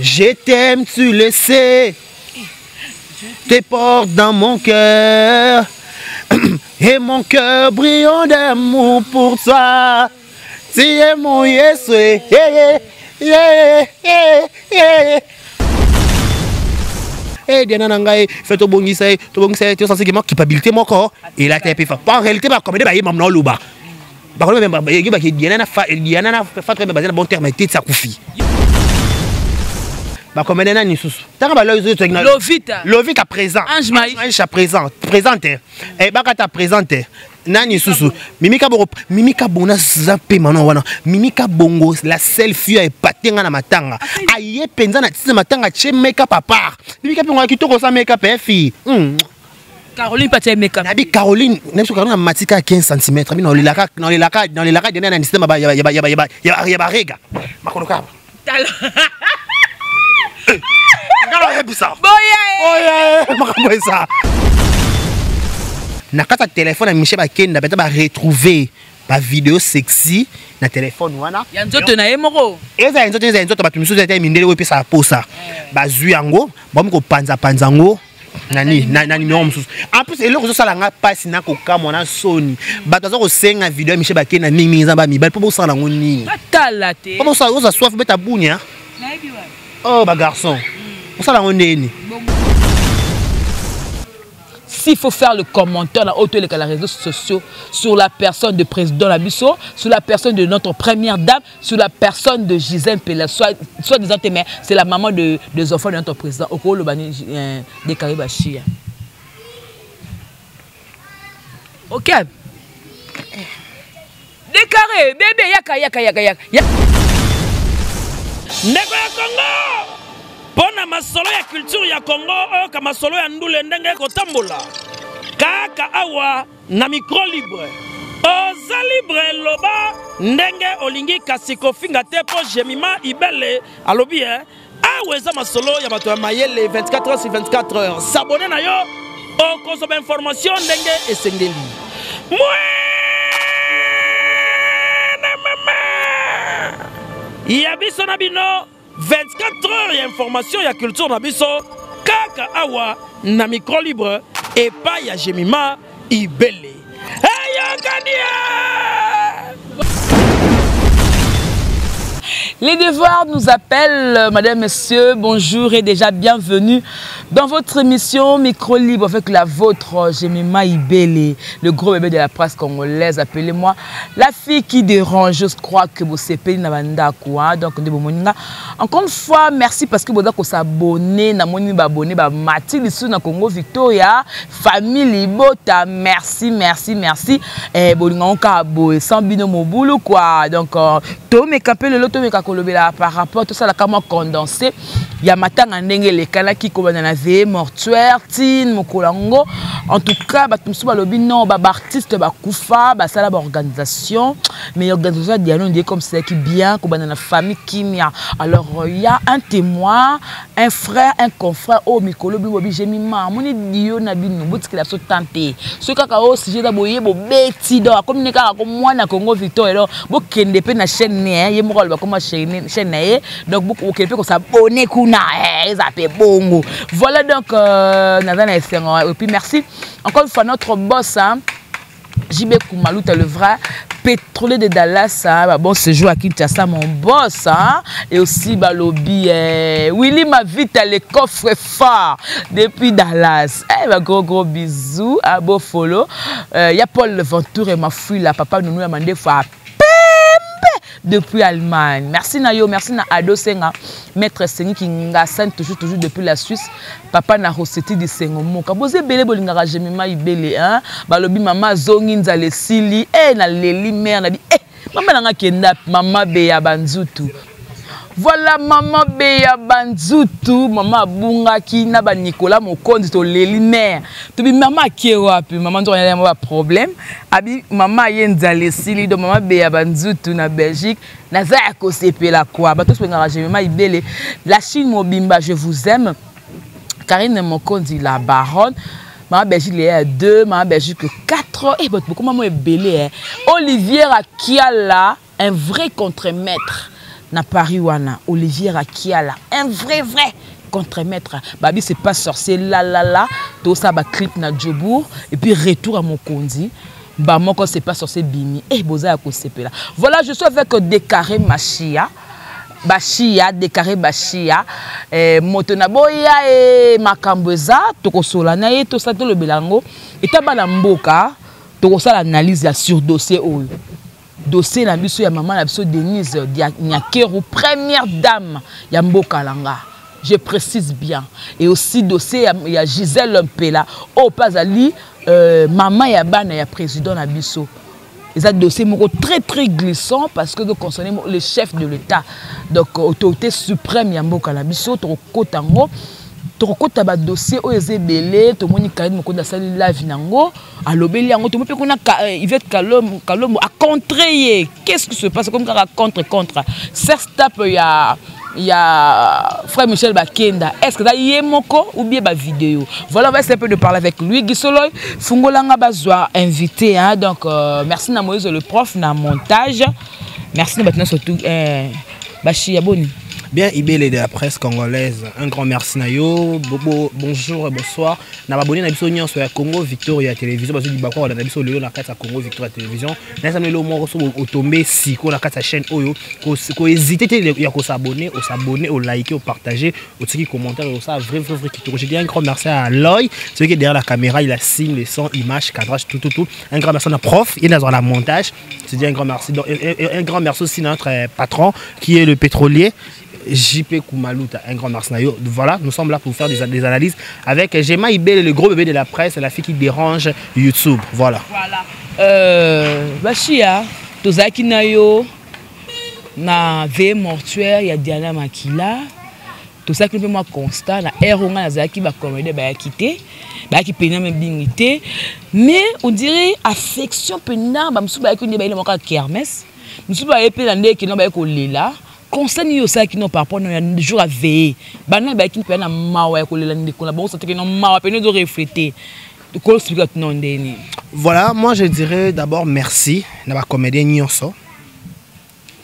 Je t'aime, tu le sais. Tes portes dans mon cœur. Et mon cœur brillant d'amour pour toi. Tu es mon Yesu. Eh, Diana Nangaï, fais ton bon Yisraël, tu es censé que moi, culpabilité, mon corps. Et là, tu es pas. En réalité, comme des bails, maman, louba. Par contre, Diana fait très bien, bon terme, et ça koufi. Bah comme elle est sous. Tant que Lovita présent. Ange à présent, présente. Et bah quand tu présente, nani sous. Mimika bona zappé maintenant wana. Mimika bongo la selfie est patenga na matanga. Aye penza na tise matanga che make-up papa. Mimika bongo kitoko sa make-up fille. Caroline patie make-up. Nabi Caroline, même si Caroline a matika 15 cm, mais dans les laka dernier na système ba ya rega. Makoloka. Na kata téléphone à Michel Bakenda beta ba retrouver ba vidéo sexy na téléphone wana ya nzoto na yemoko eza nzoto batu misusu ete mindele we pesa posa ba zu yango ba mko panza ngo nani numéro misusu en plus eloko zo sala nga passe na ko kamona soni bato zo ko senga vidéo Michel Bakenda mingi nzamba mi ba po sala ngo nini tala te po sala oza soif beta bunya oh ba garçon on sala ngo nini. S'il faut faire le commentaire dans les réseaux sociaux sur la personne de président Labisso, sur la personne de notre première dame, sur la personne de Gisèle Pella, soit disant mais c'est la maman des enfants de notre président au cours des Caraïbes. Ok. Décaré, bébé, yaka. Ndeko ya Congo! Pona masolo ya culture ya Congo oyo ka masolo ya ndule ndenge kotambola kaka awa na micro libre oza libre loba ndenge olingi kasi kofinga te po Jemima Ibele alobi awa eza masolo ya bato ya mayele 24 heures sur 24 heures s'abonner na yo okozoma information ndenge esengeli ya biso na bino 24 heures et information et culture na biso kaka awa na micro libre et pas ya Jemima Ibele. Hey Les devoirs nous appellent, madame, messieurs, bonjour et déjà bienvenue dans votre émission Micro Libre avec la vôtre, Jemima Ibele, le gros bébé de la presse congolaise, appelez-moi la fille qui dérange, je crois que vous savez, donc encore une fois, merci parce que vous avez s'abonner, na moni abonné, Mati Lissou na Congo Victoria, famille Libota, merci. Et bon, sans bino mobulu quoi, donc tout me capé le loto me par rapport à tout ça la comment condensé il y a matin ndenge les kana qui comme na veille mortuaire tin mokolango en tout cas batumsu balobi non ba artiste ba kufa ba sala ba organisation mais organisation dialogue comme c'est qui bien comme na famille kimia alors il y a un témoin un frère un confrère au mikolo bi Jemima moni dio na bino botiki la so tenter ce kaka o sujet da boye bo beti do comme ne kaka comme moi na Congo Victoria bo kende pe na chaîne ne ye moko ba comme chaîne donc beaucoup ok peut s'abonner kuna ça fait bongo voilà donc et puis merci encore une fois notre boss hein JB Koumalouta le vrai pétrolier de Dallas hein, bon séjour à Kinshasa mon boss hein, et aussi Balobi Willy ma vite les coffres forts depuis Dallas gros bisous à beau follow il y a Paul Ventour et ma fille là papa nous a demandé fois depuis Allemagne. Merci Nayo, merci na Ado Senga, maître Sengi qui ngasan toujours depuis la Suisse. Papa na Roseti di Sengomo. Kaboze bele bolinga Jemima Ibele hein. Balobi mama zongi nzale sili na leli mère na bi mama nanga kenda mama beya banzutu. Voilà maman beya banzutu mama bunga ki na ba Nicolas Mokondi to leli mère. To bi mama kiewa puis maman ndo ya ba problème. Abi mama yenzale sili do mama beya banzutu na Belgique na za ko sepela quoi. Ba to spenga Jemima Ibele. La Chine mobimba je vous aime. Karine Mokondi la baronne. Maman Belgique il y a 2, maman Belgique 4 et beaucoup maman est belé. Olivier Akiala un vrai contre-maître. na Paris wana Olivier Rakiala un vrai contre-maître babi c'est pas sorcier là tout ça ba clip na Djobour et puis retour à Mokonzi ba moko c'est pas sorcier bimi et boza ko sepela voilà je suis avec Décaré Machia Bashia Décaré Bashia moto na boya e makambeza tokosola na ye to sa to le belango eta bana mboka tokosala analyse ya sur dossier oyo dossier na biso ya maman na biso Denise Nyakero première dame ya mboka langa je précise bien et aussi dossier ya Gisèle Mpela au pazali maman ya bana ya président na biso et un dossier très glissant parce que nous concernons le chef de l'État donc autorité suprême ya mboka na biso to kotango tokota ba dossier o ezebele to moni Karim Mokonda sali la vinango alobeli yango to mpe kuna Yvette Kalom a contré qu'est-ce qui se passe comme ça contre certes tape il y a frère Michel Bakenda est-ce que ça y est moko ou bien ba vidéo voilà on va essayer un peu de parler avec lui Gisoloy Fungolanga bazwa invité hein donc merci na Moïse le prof na montage merci maintenant surtout Bachi Aboni. Bien, Ibele de la presse congolaise, un grand merci Nayo, bonjour et bonsoir. N'a abonné à la sur la Congo Victoria Télévision, parce que du on a vu le la Congo Victoria Télévision. N'a jamais le mot au tombé si qu'on a la chaîne Oyo, qu'on hésite à s'abonner, au liker, au partager, au petit commentaire, au ça vrai qui touche. Je dis un grand merci à Loy, celui qui est derrière la caméra, il a signe, les sons, images, cadrage, tout. Un grand merci à notre prof, il est dans la montage. Je dis un grand merci. Donc, un grand merci aussi à notre patron qui est le pétrolier. JP Koumalouta, un grand merci. Voilà, nous sommes là pour faire des analyses avec Gemma Ibele, le gros bébé de la presse, la fille qui dérange YouTube. Voilà. Bachia, Tozaki Nayo, na veille mortuaire, il y a Diana Makila. Tout ça qui fait moi constat, na Eronga Zaki va commander, va quitter, va qui peine même dignité. Mais on dirait affection pena, bah m'sou ba qui ne ba il manque kermesse, m'sou ba épée la nez qui n'ont pas là. Constant yo ça qui non par rapport à jour à veiller bana ba qui peut na mawa ko lela ndiko na bon ça que non mawa peine de refléter ko expliquer non ndeni. Voilà, moi je dirais d'abord merci na ba comédien nyonso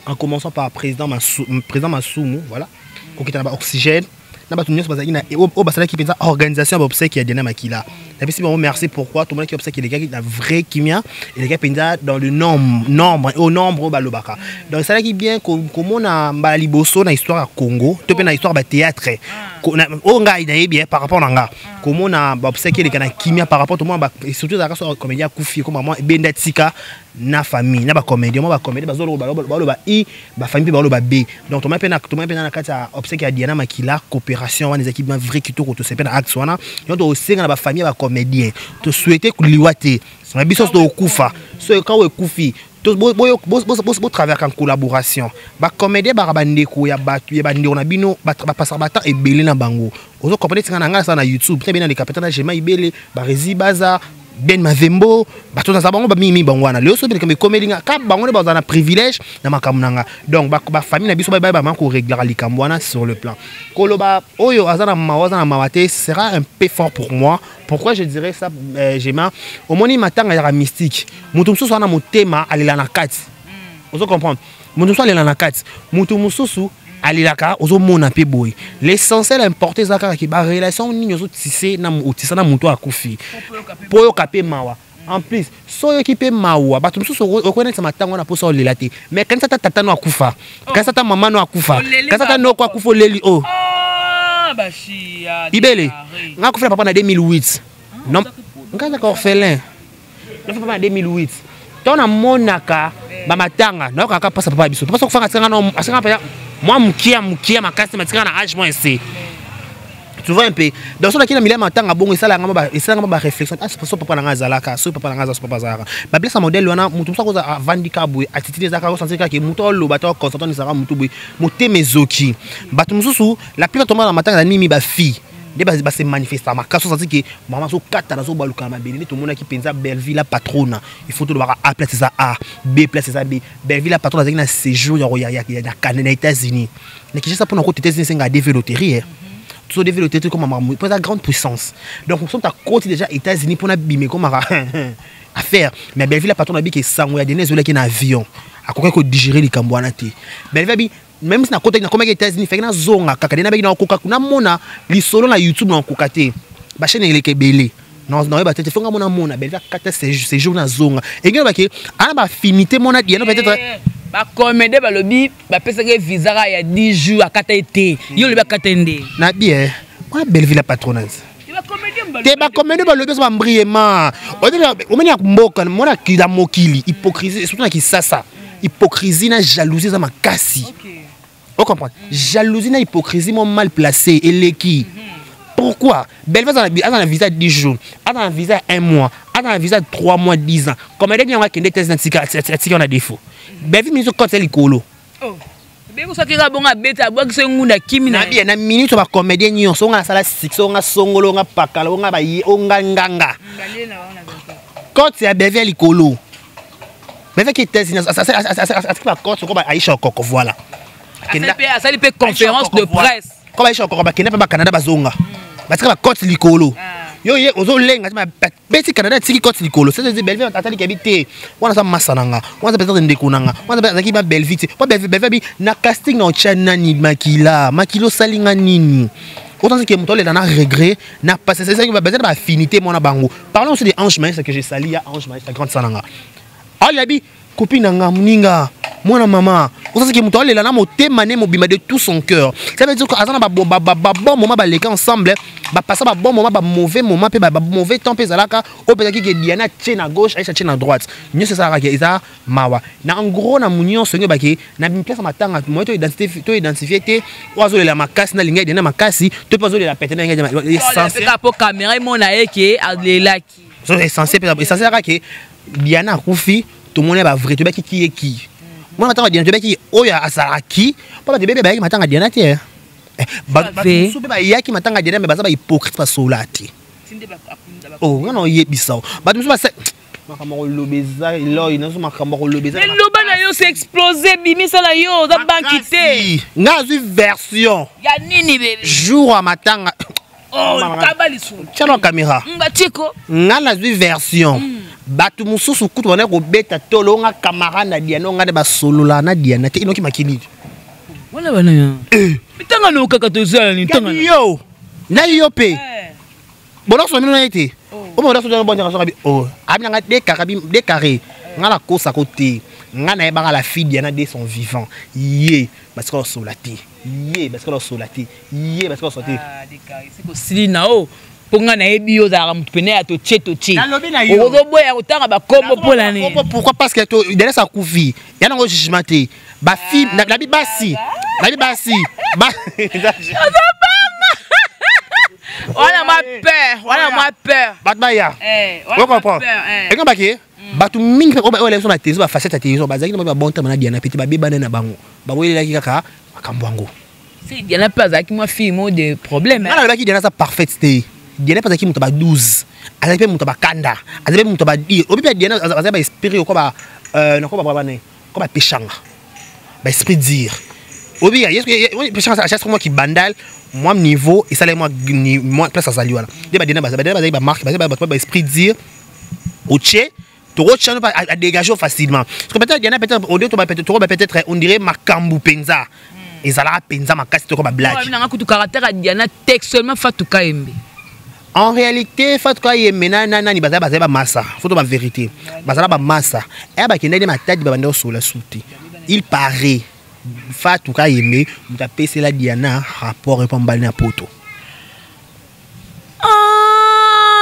en commençant par président Massoumou voilà ko kita na ba oxygène na ba nyonso bazaki na o basala qui pensa organisation ba obsèque ya Diana Makila. Et puis merci pourquoi tout le monde qui observe que les gars qui ont vrai kimia et les gars pendant dans le nombre au nombre balobaka donc ça là qui bien comme on a baliboso dans histoire à Congo tout dans histoire de théâtre on a bien par rapport à nga comme on a observé que les gars kimia par rapport tout le monde et surtout dans la comédien Koufi comme moi bendatika na famille na ba comédien moi ba comédien bazolo baloba i ba famille baloba b donc tout le monde na kata observé que Diana Makila coopération des équipes vrai qui tout to c'est pas axe wana donc aussi na ba famille ba comédien te souhaiter que liwate c'est un bisos de okufa ce quand okufi to bo travers en collaboration ba comédien ba bandeko ya batu ya bandeko na bino ba passer bata et belé na bango ozo comprendre que na ngala ça na YouTube très bien les capitaine na Gemma Ibele ba Rezi Baza Ben Mavembo bato na bango ba mimi bangwana leo so be comédie ka bango ne ba na privilège na makamunanga donc ba famille na biso ba manko régler likambwana sur le plan koloba oyo azana mawaza na mawate sera un peu fort pour moi. Pourquoi je dirais ça Gemma au moni matanga ya mystique mutu mususu ana motema alela na kati ozo comprendre mutu mususu alela na kati mutu mususu alilaka ozo mona pe boy l'essentiel important zaka ki ba relation ni nyozo tissé na otisa na mutu akufi poyo kapé mawa en plus soyo ki pe mawa bato mususu okonekisa matanga na poso lelate mais quand ça tata no akufa quand ça ta maman no akufa quand ça ta no ko akufa leli oh Bachia Ibele nga ko fait papa na 2008 non nga ka orphelin na papa na 2008 tona monaka ba matanga na ka pasa papa biso papa ko fanga tsanga no asanga pa moi mukia makasi matika na âge moins c'est tu vois un peu dans ce qui na milema matanga bongo esala ngamba ba réflexion ah c'est papa na ngazalaka so papa na ngaza so papa zaka ba blessa modèle wana mutu msa ko za vandika boy attitude zaka ko sentir que mutu lo bato constatant ni saka mutu boy motemezoki bato mususu la plupart tomba na matanga na nimi ba fille de ba se manifester ma kaso sentir que maman so kata na so baluka ma belini tout monde qui pensa Belleville la patronne il faut tout le A place ça A B place ça B Belleville la patronne na séjour ya Canada États-Unis mais qui ça pour nos côté États-Unis c'est développer tout développer comme maman pour la grande puissance donc nous sommes à côté déjà États-Unis pour na bimé comme à faire mais Belleville la patronne a dit que ça on a des zola qui na avion à quoi que digérer les cambouana té Belleville même si na côté na comme les États-Unis fait na zonga kaka na beki na koka kuna mona li solo na YouTube na kokate ba chaîne ele ke belé non ba tete fonga mona belva kata ces jours na zonga et ngena ba ke ana ba finité mona diana peut-être ba comédie ba lobi ba pesa ke visa il y a 10 jours à kata été yo le ba katende na bien moi Belleville la patronage te ba comédie ba lobi so ba mbriema o meni mboka mona kida mokili hypocrisie surtout na kisasa hypocrisie na jalousie za makasi. Vous comprenez? Jalousie na hypocrisie mon mal placé et l'équipe. Pourquoi? Belleville a un visa 10 jours, a un visa 1 mois, a un visa 3 mois 10 ans. Comme elle dit on va qu'il test d'anticardiaque on a défaut. Belleville mise quand c'est licolo. Oh. Beko ça qui va bon à beta bois que c'est ngunda kimi na. Bien na minute ba comédien nyo so nga sala 6 on nga songolo nga pakala on nga ba yi on nga nganga. Quand c'est Belleville licolo. Mais qui était ça va compte comme Aïcha Koko voilà. Ça lui fait conférence de presse. Comme Aïcha Koko ba Canada ba Canada ba zonga. Parce que va compte licolo. Yo ye ozo lenga ma petit Canada tiki compte licolo. Ça veut dire Belleville atali ki habité. Wana sa masananga. Wana sa peut-être ndekunanga. Wana sa ki ba Belleville. Pas Belleville na casting na chana ni makilo salinga nini. Autant que moto là na regret na passé c'est ça qui va besoin ba affinité mon bango. Parlons aussi des Ange Maïs que j'ai sali ya Ange Maïs la grande sananga. Ah, il a dit, copine nanga muninga, moi maman. Vous savez que mon toile est là, mon thème mobima de tout son cœur. Ça veut dire que azana bon moment ba les ensemble, ba passer ba bon moment ba mauvais moment pe ba mauvais temps pe zalaka, au peut-être que Diana tient à gauche, Aïcha tient à droite. Mieux c'est ça que isa mawa. Na en gros na munion songe ba ke na bi place matanga, moi to identifier te oiseau la makasi na linga dina makasi, to pas la pété na linga essentiel. Parce que pour caméra mon na que alelaki. C'est essentiel que Diana Koufi, tout le monde est vrai, tu sais qui est qui. Moi, je m'attends à Diana, tu sais qui est Oya Asaraki, pas de bébé, je m'attends à Diana, tu sais. Qui m'attend à Diana, mais ça va hypocrite, pas solati. Oh, non, il est bizarre. Bah, tu sais, c'est explosé, bimi ça là yo, ça banquité. N'a vu version. Ya nini bébé. Jour à matin. Oh, kabalisu. Tiens la caméra. Ngatiko. N'a vu version. Batu mususu kutu wana ko beta tolo nga camarade na Diana nga de ba solo la na Diana te inoki makili. Wala bana ya. Bitanga no kaka to zala ni tanga. Yo. Na yo pe. Bono so mino na été. O mo da so bon nga so kabi. Oh, abina nga de carré. Nga la kosa côté. Nga na ba la fille Diana de son vivant. Yé, parce que solati. Yé, parce que solati. Yé, parce que solati. Ah, de carré. C'est possible na o. Ponga na ebio za mpene ya to che ozo boya utanga ba kombo pona ni pourquoi parce que to derrière sa couvi ya nango jugementé ba fi na bi basi ba Voilà ma peur batbaya on comprend et quand ba ke batu mingi ko ba ole so ba tezo ba facette tezo ba zaki ba bon temps na Diana petit ba bebana na bango ba wele ki kaka akambwango c'est Diana pas zaki moi fille mo de problème na ba ki Diana sa parfaite c'était Diana pas qui monte ba 12 avec monte ba kanda avec monte ba dire obi pe Diana avec ba esprit ko ba na ko ba bane ko ba pechanga ba esprit dire obi ya pechanga à chaque fois qui bandal moi niveau et ça les moi place à salut voilà de ba Diana ba marque ba esprit dire oche to rocha pas à dégager facilement parce que peut-être Diana peut-être au deux peut-être on dirait makambu penza et ça la penza makasi to ko ba blague na kutu caractère Diana textuellement Fatou Kaembe. En réalité, faut que y nani baza massa, faut la vérité. Baza ba massa. Et ba kende ma tête ba bando sur la souti. Il paraît Fatou ka yeme, muta pese la Diana rapport et pambal na poto.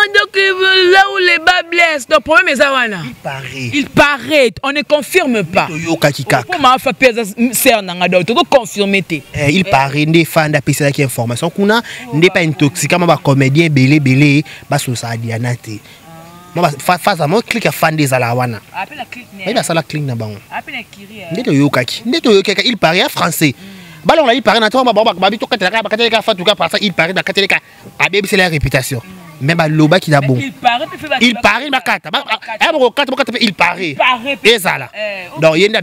Donc là où les bas blessent, le problème est ça. Il paraît, on ne confirme pas. Comment faire pesa ser nanga do, to confirmer te. Il paraît des fans da pese la qui information kuna n'est pas intoxiquant ba comédien belé ba so sa Diana te. Moi face à moi clique à fan des alawana. Appelle la clique. Mais ça la clique na bango. Appelle la kiri. Ndeto yokaki. Il paraît en français. Balon là il paraît na toi ba bi to katela ka Fatou ka par ça il paraît da katela a bien c'est la réputation. Même à l'oba qui a bon. Il paraît ma carte. Il paraît. Et ça là. Donc il y a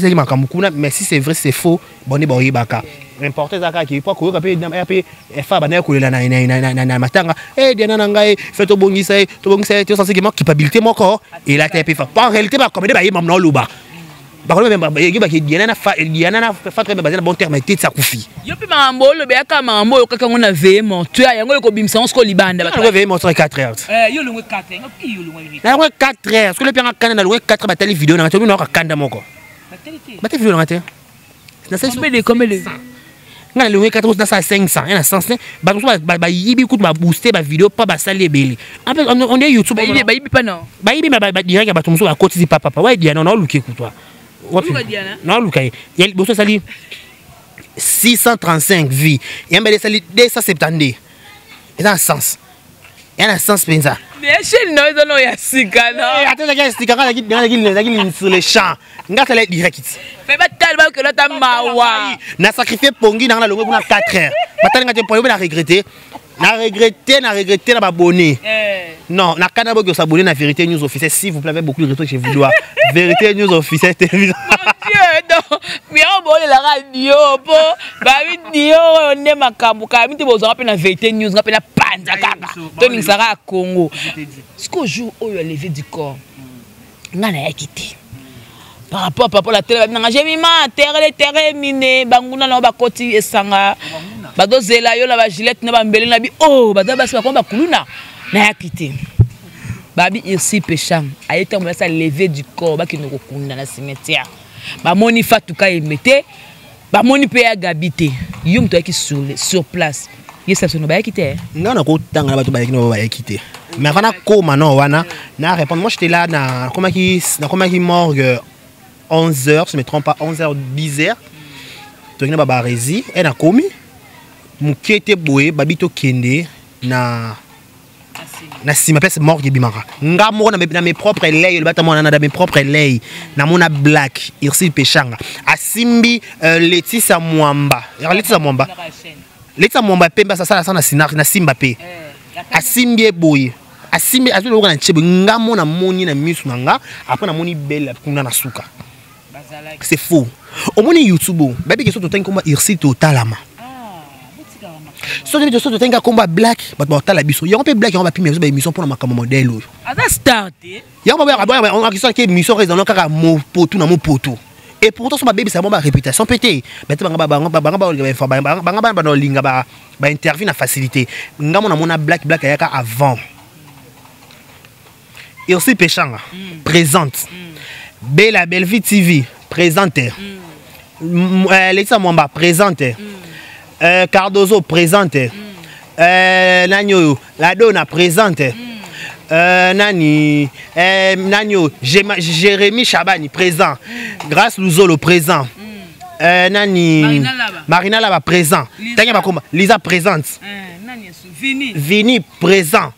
une mais si c'est vrai c'est faux, bon est bon baka. L'important c'est que pas que payer fa bana ko la na matanga. Eh Diana ngai fait to bongisa to sens que culpabilité mon corps et là tu pas en réalité ba comme ba mam na loba. Diana na fatra basé na bon terme tête ça koufi. Yo pe mambo le be aka mambo yo kaka ngona veemo. Tu ya yango ko bimisa on sko libanda ba. Yo veemo sur 4 heures. Yo le 4 heures. Yo le na 4 heures. Est-ce que le pianga kana na le 4 batali vidéo na to no ka kanda moko. Batali vidéo na te. Na c'est combien de ngana le 4 heures na ça 500. Il y a sens ba yibi coup ba booster ba vidéo pas ba saler belé. On est YouTube. Ba yibi pas non. Ba yibi ba direct ba tumso ba koti papa. Ouais Diana non luke ku toi. Non, Lucas, il y a 635 vies. Il y a 270. Il y a un sens. Il y a un sens, mais ça. Mais chez nous, il y a un sika, non? Attends, il y a un sika, il y a sur les champs. Il y a un direct. Mais tellement que là, tu as mawa. Na sacrifié Pongi dans la longue 4 heures. Maintenant, tu as regretté. Na regretté, na abonné. Non, na canabo que s'abonner na Vérité News Officielle. S'il vous plaît, avec beaucoup de retours chez vous. Vérité News Officielle télévision. Mon Dieu, non. Mais on va la radio, bah oui, Dio, on est makambo. Quand tu vas appeler na Vérité News, on appelle la Panza Kaka. Tony Sara à Congo. Ce qu'au jour où il a levé du corps, on a quitté. Par rapport à la télé, j'ai mis ma terre miné, banguna na bakoti esanga. Bado zela yo la ba Gillette na ba mbele na bi oh bado ba kwa ba kuluna na yakité. Babi ici péchant, a été on ça lever du corps ba ki no kokunda na cimetière. Ba moni fatuka emete, ba moni pe ya gabité. Yo mto ki sur place. Yesa sono ba yakité. Non na ko tanga ba to ba yakité. Mais avant na koma non wana na répondre moi j'étais là na comment qui morgue 11h, je ne me trompe pas, 11h, 10h. Tu as ba rési, elle a commis. Mukete boye babito kende na sima place morgue bimara. Nga mo na mes propres lei, le batamo na mes propres lei. Na mona black, irsi pechanga. Asimbi Laetitia Mwamba. Laetitia Mwamba. Laetitia Mwamba pemba sa na sinar na simba pe. Asimbi boye. Asimbi azolo na chebe nga mo na moni na misu nga, après na moni belle kuna na suka. C'est faux. Au moins YouTube, baby que surtout combat irsi totalement. So de so de combat black, but ba tala biso. Ya on peut black, on va pime ba émission pour na makamo modèle. Ada starté. Ya on va on a qui que émission reste dans le kaka mo potu na mo potu. Et pourtant son baby ça ba réputation pété. Mais ba linga ba interview na facilité. Ngamo na mona black yaka avant. Irsi Pechanga présente. Bella Belleville TV présente. Laetitia Mwamba présente. Cardozo présente. Nanyo la donna présente. Nani Nanyo Jérémy Chabani présent. Grâce Luzolo présent. Nani Marina Laba présent. Lisa présente. Vini présent.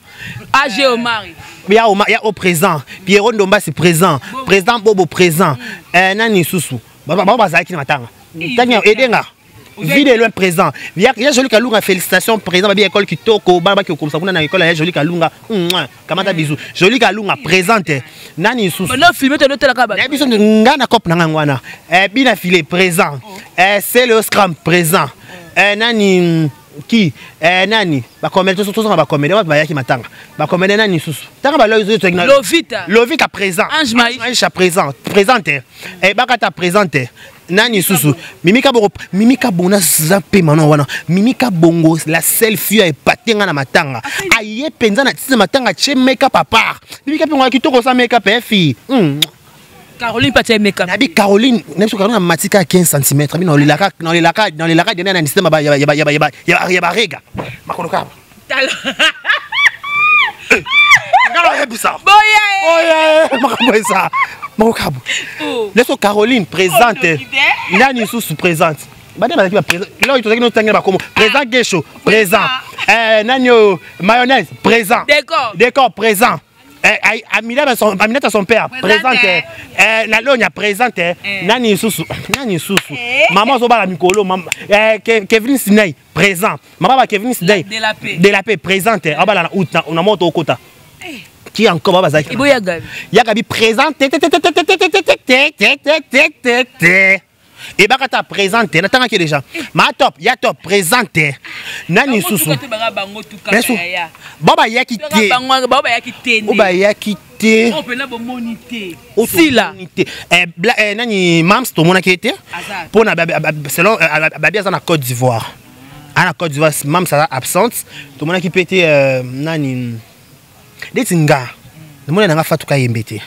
AG Omari. Il y a au présent. Pierrot Ndomba c'est présent. Président Bobo présent. Nani Soussou. Baba Zaki Matanga. Tanya Edenga. Vide loin présent. Il y a joli Kalunga félicitations présent. Babi école qui toko baba qui comme ça na école il y a joli Kalunga. Kamata bisou. Joli Kalunga présente. Nani Soussou. Non filmé te noter la kaba. Et puis ngana cop na ngwana. Bina filé présent. C'est le scrum présent. Nani qui nani ba commettre surtout ba commettre ba yaki matanga ba commettre nani susu tanga ba lozo to Lovita présent Ange Maïcha présente et bakata présente nani susu Mimika bona zape mano wana Mimika bongo la selfie est patenga na matanga aye penza na tise matanga che make-up à part Mimika bongo kitoko sa make-up fille Caroline Patia make-up. Nabi Caroline, même si Caroline a matika 15 cm, dans les lacs, il y a un système ya rega. Makonoka. Talo. Ngalo yebisa. Boya. Makambo ça. Makokabu. Laisse Caroline présente. Nani sous présente. Bade ba ki présent. Là il faut que nous tenir ba comme présent Gesho, présent. Nanyo mayonnaise présent. Décor présent. Amina à son père présente. La Lonia présente. Nani Soussou. Maman Zoba la Mikolo. Kevin Sinay présent. Maman Kevin Sinay. De la paix présente. On a monté au quota. Qui encore va Zaki? Yagabi présente. Et bakata présente. N'attends que déjà. Ma top, ya top présente. Nani Soussou. Baba yakite. Baba yakite te. On peut na bo monité. Si là. Nani Mams to mona été. Pour na selon babi en Côte d'Ivoire. En Côte d'Ivoire, Mams est absente. To mona qui pété nani Detinga. Le mona nga fatuka yembete.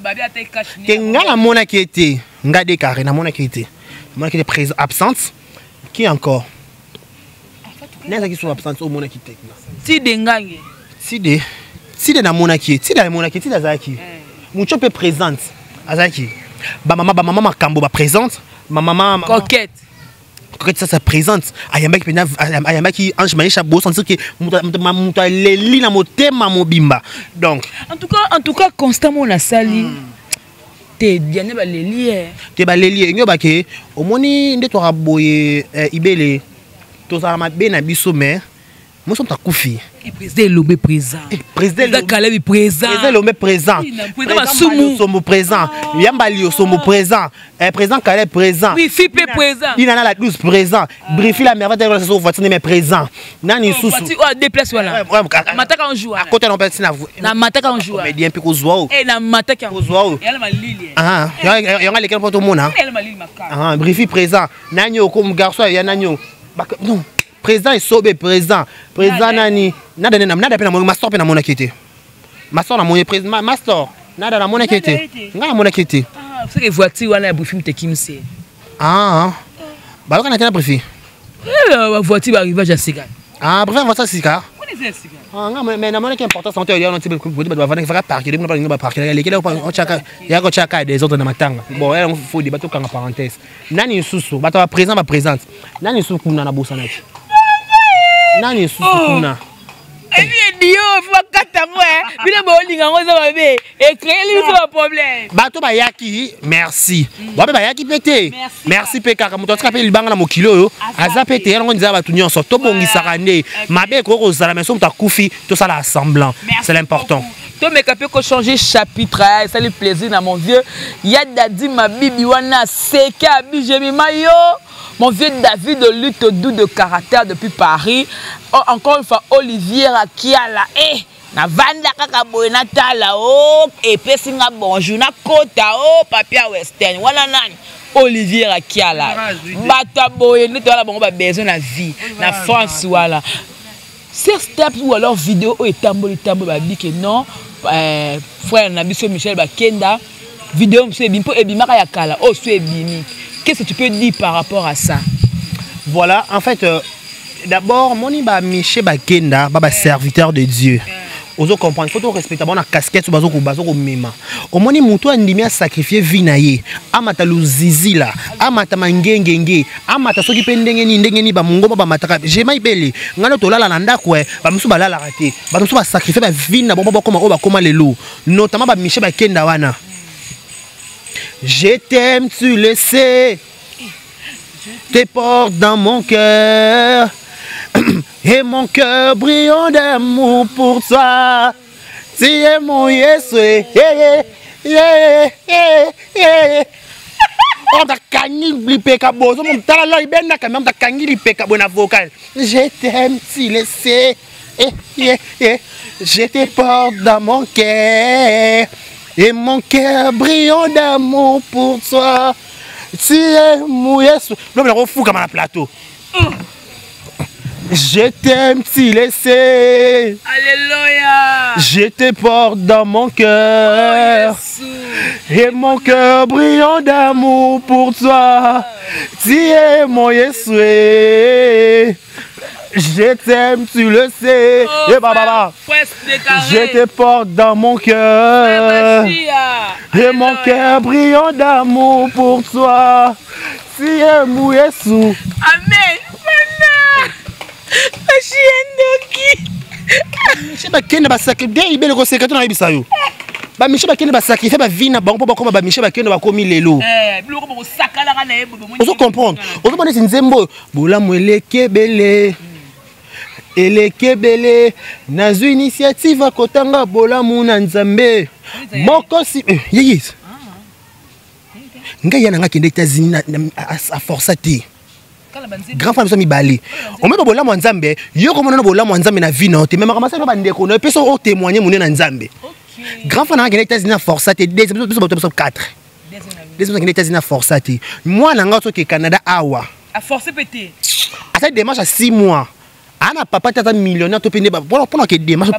Babi a été caché. Kenga la mona qui était. Nga de carré na mona qui était. Mona qui était présent absente. Qui encore? N'est-ce qui sont absents au mona qui était. Si dengange. Si de na mona qui est. Si de la mona qui est azaki. Mucho pe présente. Azaki. Ba maman Kambo ba présente. Ma maman coquette. Coquette ça présente. Ayamba qui Ange Maïcha beau sentir que muta leli na motema mobimba. Donc en tout cas constamment on a sali. Te diane ba leli. Te ba leli nyo ba ke omoni nde to raboye ibele. To za ma be na biso mais moi sommes ta koufi. Et président Lomé présent. Président Kaleb présent. Président Lomé présent. Président Sombo présent. Yambali Sombo présent. Président Kaleb présent. Oui, Fipe présent. Il en a la 12 présent. Brifi la merveille de la voiture mais présent. Nani sous. Déplace voilà. Mataka on joue. À côté on peut na vous. Na mataka on joue. Comédien puis ko zoao. Et na mataka on zoao. Elle ma lili. Ah, il y a lesquels pour tout le monde. Elle ma lili makara. Ah, Brifi présent. Nani comme garçon il y a nani. Non. Président est sobé présent. Président nani. Nada pena master pena mona kete. Master na mon président master. Nada na mona kete. Nga mona kete. Ah, c'est que voiture wana briefing te kimse. Ah. Ba kana tena briefing. La voiture va arriver à Sika. Ah, bref, voiture Sika. Connaissez Sika. Ah, nga mais na mona qui important santé il y a un petit peu de va faire parquer, on va parquer. Les kele on chaka, ya ko chaka des autres na matanga. Bon, il faut débattre quand parenthèse. Nani susu, ba ta présent ba présente. Nani susu kuna na bossa naki. Nani susu kuna. Et puis Dio faut kata moi. Bile bo linga ngoza babe. Et créer lui c'est un problème. Bato ba yaki, merci. Ba ba yaki pété. Merci peka ka muto tsaka pe libanga na mokilo yo. Aza pété yango nza ba tunyo so to bongisaka nde. Mabe ko ko zala mais so ta kufi to ça la semblant. C'est l'important. To me kapé ko changer chapitre, ça le plaisir na mon vieux. Ya dadi ma bibi wana seka bijemi mayo. Mon vieux David de lutte doux de caractère depuis Paris. Oh, encore une fois, Olivier Rakiala. Eh, na vanda kaka boy na tala oh et pesinga bonjour na kota oh papia western. Wala nani? Olivier Rakiala. Bata boy ni to la bango ba besoin na vie na France wala. Sur step ou alors vidéo ou etamboli ba bi que non frère na biso Michel Bakenda vidéo monsieur bimpo ebimaka ya kala oh so ebimi. Qu'est-ce que tu peux dire par rapport à ça? Voilà, en fait, d'abord, mon Michel Bakenda, serviteur de Dieu. Ozo comprendre, faut respecter bon la casquette sur bazo ko mema. Au moni muto andimi a sacrifier vie na ye. Amata luzizi la, amata mangengenge, amata soki pe ndenge ni ba mungo ba mataka. Je mai bele. Ngalo to lala na ndako ba musu ba lala raté. Ba musu ba sacrifier ba vie na bon koma o ba koma lelo. Notamment ba Michel Bakenda wana. Je t'aime, tu le sais. Tes portes dans mon cœur. Et mon cœur brillant d'amour pour toi. Tu es mon Yesue. On t'a cagné le pécabo. On t'a la ibena quand même t'a cagné le pécabo na vocal. Je t'aime, tu le sais. Je te porte dans mon cœur. Et mon cœur brillant d'amour pour toi. Tu es mon Yesu. Non, mais on fout comme un plateau. Je t'aime, tu le sais. Alléluia. Je te porte dans mon cœur. Oh, et mon cœur brillant d'amour pour toi. Tu es mon Yesu. Je t'aime, tu le sais. Oh, et baba. Je te porte dans mon cœur. Et mon cœur brillant d'amour pour toi. Tu es mon Yesu. Amen. Michel Bakenda ba sacrifier ibele ko secret na ibisa yo. Ba Michel Bakenda ba sacrifier ba vie na bango po ba Michel Bakenda ba komi lelo. Biloko bo sakala kana yebo. Ozo comprendre. Ozo bone nzembo bola mweleke bele. Elekebele nazu initiative akotanga bola muna nzambe. Moko si yes. Nga yana nga kende États-Unis a forçati. Grand frère mi bali. On met bola mo nzambe, yo ko mona bola mo nzambe na vie na te même ramasa ba ndeko no peso o témoigner mona na nzambe. Grand frère n'a gagné les États-Unis forçaté, deuxième 4. Deuxième les États-Unis forçaté. Moi nanga so ke Canada awa. A forcé pété. À cette démarche à 6 mois. Ana papa tata millionnaire to pende pour que démarche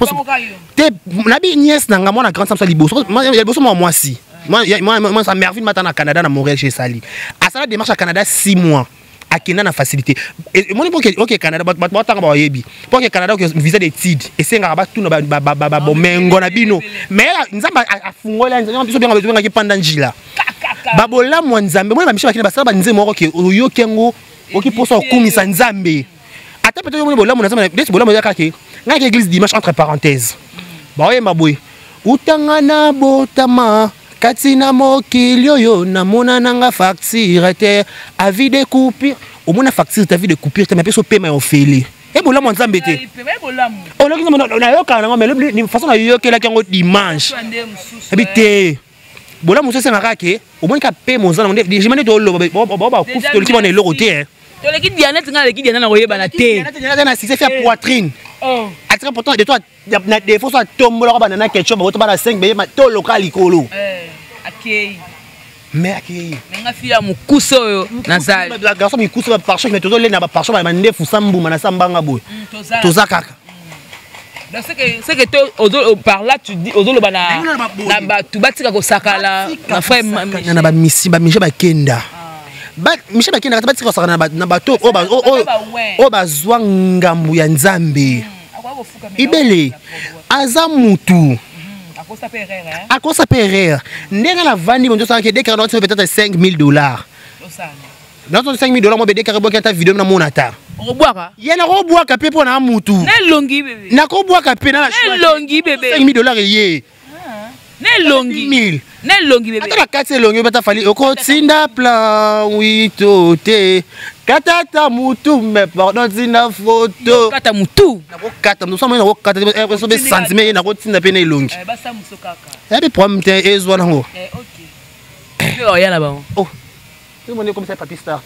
te nabi nièce nanga moi na grande samsa liboso. Moi si. Moi ça merveille matin na Canada na Montréal chez Sali. À ça démarche à Canada 6 mois. À Kenya na facilité. Et moi pour que OK Canada ba tanga ba yebi. Pour que Canada que visa d'étude et c'est ngaba tout na ba bomengo na bino. Mais nzamba afungola nzamba biso bien besoin ngaki pendant njila. Babola mo nzambe moi bamisha bakina basala banze moko ke oyo kengo okiposa okumisa nzambe. Ata peut-être mo bola mo nzambe des bola mo yakake. Ngaki église dimanche entre parenthèses. Ba oyemba boy. Utangana botama Katina mokili oyo namona nanga facture te avis de coupure au moins facture ta vie de coupure te m'appelle so paiement ofeli et bola mon nzambe te on a yoka na mais de façon na yoka la kango dimanche habité bola mo se ngaka ke au moins ka paie mon nzambe je mane to lo ba ku to ki bona eloko te to le ki dianete nga le ki dianete na koyeba na te na c'est fait poitrine très important de toi na défaut ça tombe la banana ketchup ba to ba 5 be to local ikolo akei mais akei nga fia mukuso yo nazali la garçon mukuso ba parche mais tozo le na ba parche ba ndefu sambuma na sambanga boy toza kaka donc c'est que to par là tu dis ozo le bana na ba tu batika ko sakala na frère na ba misi ba misha ba kenda ba misha ba kenda batika ko sakala na ba to o ba zwa ngambu ya nzambe ibele azamutu à quoi ça peut rire? N'est-ce la vanne, on doit savoir que dès qu'on a peut-être $5,000. Dans $5,000, moi, dès qu'on a ta vidéo, on a mon atta. Il y a un robot qui a payé pour un moutou. N'est longi bébé. N'a robot qui a payé dans la chambre. N'est longi bébé. $5,000 yé. N'est longi. 1000. N'est longi bébé. Attends la 4 c'est longi, mais fallu au continda plan oui toté. Katata moutou mais pardon tina photo. Kata moutou. Na ko kata nous sommes na ko kata so be sentiment na ko tina pe na longi. Ba sa muso kaka. Ya be problème te ezo na ngo. OK. Yo ya là bas. Oh. Tu monnaie comme ça papi start.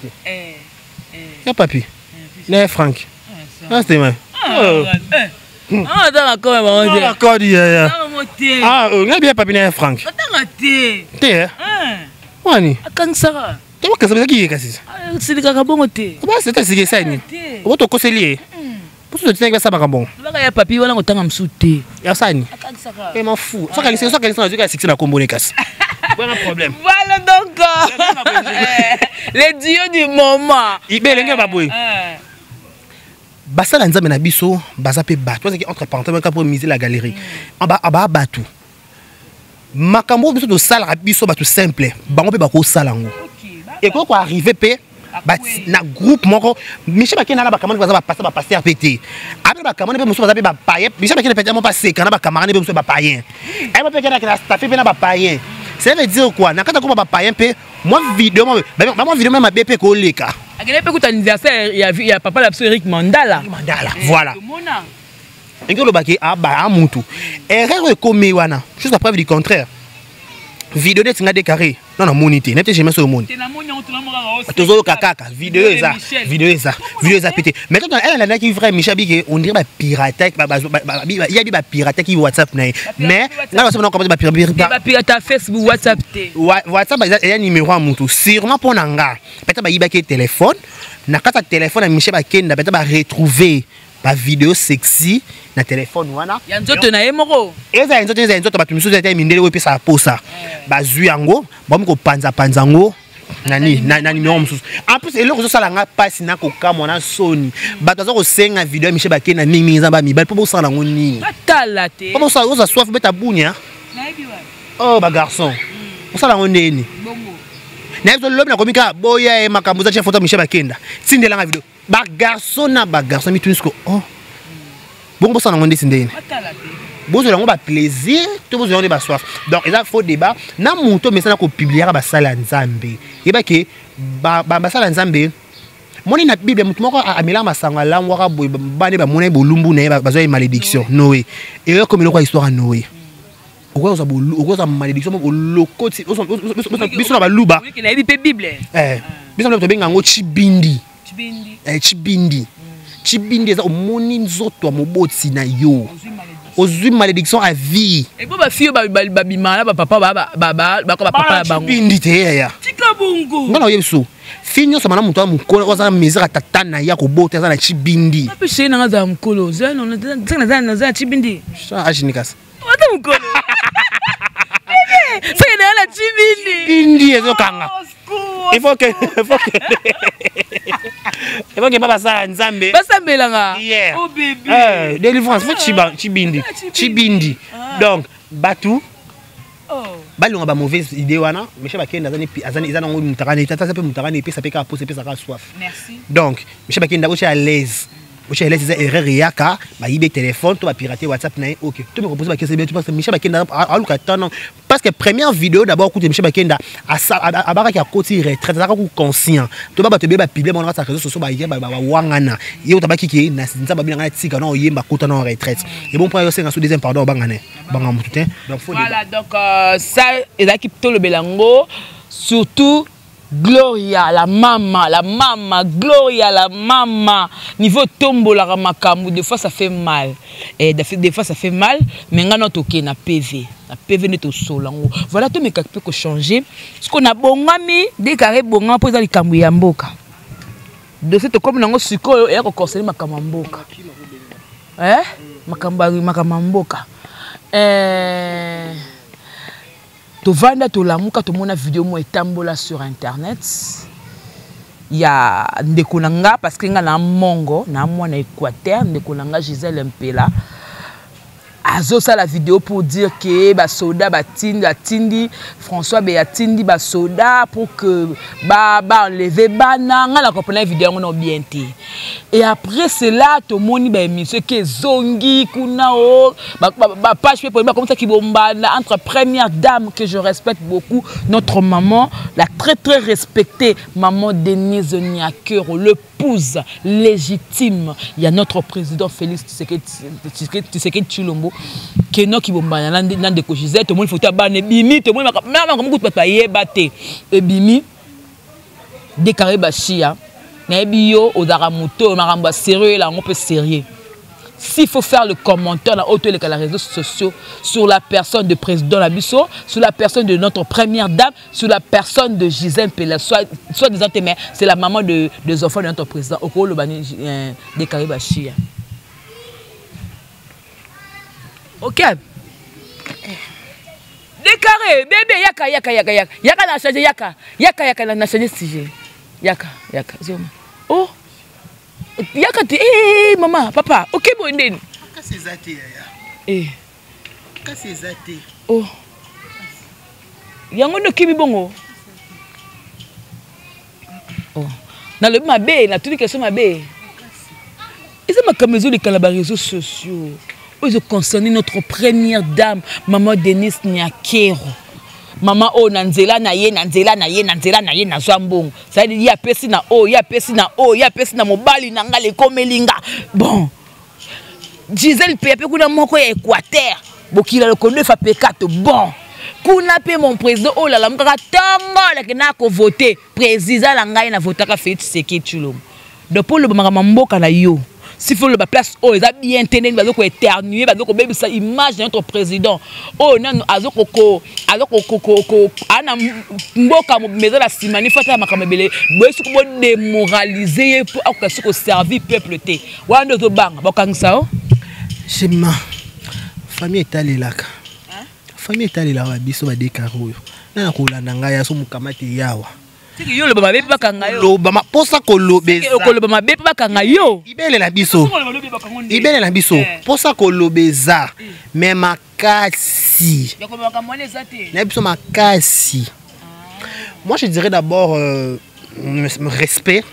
Ya papi. Ne Frank. Ah c'est moi. Ah dans quand même on dit. D'accord ya. Ah on a bien papi ne Frank. Attends té. Té. Wani. Akansara. Tu vois que ça veut dire kasi. C'est kaka bongo té. Ba c'est c'est ça ni. O to koselier. Pour ce tu n'as pas ça ba bon. Ba ya papi wala ngotanga msute. Ya ça ni. Akansara. Et m'en fou. Ça quand ça dit que c'est na combo ne kasi. Pas un problème. Voilà donc. Les dieux du moment. Ibelenge baboy. Basala nzambe na biso baza pe batu parce que entre parenthèses pour miser la galerie en bas batu makambo biso to sala biso batu simple bango pe bako sala ngo et quoi arriver pe na groupe moko Michel Bakena na ba kamane baza ba passer pété après ba kamane pe muso baza pe ba payen Michel Bakena peut-être pas seka na ba camarade pe muso ba payen ai ba pe kana staffer pe na ba payen ça veut dire quoi na kata ko ba payen pe moi vidéo moi vidéo même ma BP ko leka akene pe kuta anniversaire il y a papa l'absolu Eric Mandala voilà ngelo baki aba amuntu erreur comme wana juste après du contraire vidéo de tinga décarré non non monité n'était jamais sur monde tozo kakaka vidéo eza pété mais quand elle a qui vrai Michel Big on dirait ba piratage il y a ba piratage qui WhatsApp mais là on commence ba piratage Facebook WhatsApp WhatsApp il y a numéro à mutu sûrement pour nanga peut-être ba yibaki téléphone na kata téléphone Michel Bakenda peut-être ba retrouver ba vidéo sexy na téléphone wana ya nzoto na yemoko eza nzoto ba tumiso za mindele we pesa posa bazui yango bamu ko panza ngo nani numéro mususu en plus eloko zo sala nga passe na ko kama na soni bato zo ko senga vidéo Michel Bakena mimi nzamba mibal po sala ngo nini batala te po sala oza soif beta bunya oh ba garçon o sala ngo nini bongo na zo lobi na komika boya e makambo za chef photo Michel Bakenda tindela nga vidéo ba garçon mi tunisko oh bon bossa na ngondé sindene bozo lango ba plaisir to bozo lango ba soif donc il a faux débat na monto mais ça na ko publier ba sala nzambe yeba ke ba sala nzambe moni na bible mutu moko amela masanga lango ka boy bane ba mona bolumbu na ba zo malédiction Noé et comme le histoire Noé okoza malédiction mo lokoti biso na ba luba oui na bi bible biso na to benga ngo chibindi chibindi eza omoni nzoto ya moboti na yo ozwi malédiction à vie. Et pour ma fille babimana papa papa bindi te ya. Tika bongo. Ngana yeso. Finyo sama na mutu amukolo ozana misera tatana ya kobota za na chibindi. Ape shena ngaza mukolo. Zana na chibindi. Ça ajinikasa. Wata mukolo. C'est la chibindi. Bindi ezokanga. Il faut que papa ça nzambe. Basambelanga. Oh bébé. Délivrance fait chibindi. Donc batu. Oh. Balonga ba mauvaise idée wana, mais je bakenda azani izana ngo mutakane tata ça peut mutakane et puis ça peut ka poser ça ka soif. Merci. Donc, je bakenda ko à l'aise. Ocha elle c'est erreur yaka, ba yibe téléphone, to ba pirater WhatsApp na OK. Tu me proposes ba kese bien tu parce que Michel Bakenda a lu katana parce que première vidéo d'abord écoute Michel Bakenda a baraka ya côté retraite, ça ko conscient. To ba te be ba publier mon réseaux sociaux ba yeba ba wangana. Yo to ba kiki na nza ba bilanga tika na oyemba kota na retraite. Et bon point yo senga sous deuxième pardon bangane. Banga mututin. Donc faut voilà donc ça et là qui to le belango surtout Gloria la maman, Gloria la maman. Niveau tombo la makambu, des fois ça fait mal. Et des fois ça fait mal, mais on a toqué na PV. La PV n'est au sol. Voilà tout mes cas peut changer. Ce qu'on a bongami, décarré bonga pour les kambu yamboka. De cette comme nango suko et ko conseiller makamamboka. Makamamboka. Tovanda tolamuka tomona vidéo mo etambola sur internet. Ya ndekonanga parce que nga na mongo na mwana Équateur ndekonanga Gisèle Mpela. Azo ça la vidéo pour dire que ba soda tindi François Béatindi ba soda pour que ba enlever bana nga la comprendre la vidéo on bien té. Et après cela to moni ba émission que zongi kuna o ba page pour comme ça qui bomba entre première dame que je respecte beaucoup notre maman la très respectée maman Denise Niakero l'épouse légitime il y a notre président Félix Tshisekedi Tshilombo que non qui bomba nan de ko Gisèle to moni photo ba ne bimi to moni même comme beaucoup papa yeba té e bimi décarré ba chia na bio odara moto maramba sérieux là on peut sérieux. S'il faut faire le commentaire dans auto les réseaux sociaux sur la personne de président Labisso, sur la personne de notre première dame, sur la personne de Gisèle Mpela, soit disant mais c'est la maman des enfants de notre président au le bani décarré ba chia. OK. Décarré bébé yaka na changer yaka na changer sujet. Yaka oh yaka te maman papa OK bon ndeni kasi zate ya kasi zate oh yango no kimi bongo oh na le mabe na toute question mabe ils ont makamzo les réseaux sociaux ils ont concerné notre première dame maman Denise Niakero. Maman o nanzela na ye na zwambongo ça dit ya pesi na mobali na ngale komelinga bon Gisèle Pepe kuna moko ya Équateur bokila le konne fa pekato bon kuna pe mon président o la mkaka tango la kena ko voter président la ngai na votaka Félix Tshisekedi Tshilombo de pour le mboka na yo. S'il faut le place, oh, ils ont bien tenu, ils ont éternué, ils ont baby sa image de notre président. Oh, non, ana mboka maison la simani fata makamebele, boyesu ko démoraliser pour que servir peuple té. Wando to bang, bokangsa o. Chema. Famille etalelaka. Famille etalelaka biso ba dekaro yo. Na ko landa ngaya so mukamati yawa. Yo le bama beba kanga yo. Lo bama posa ko lobeza. Ko le bama beba kanga yo. Ibele la biso. Ibele la biso. Posa ko lobeza. Mais makasi. Ya ko baka mone zate. Na biso makasi. Moi je dirais d'abord respect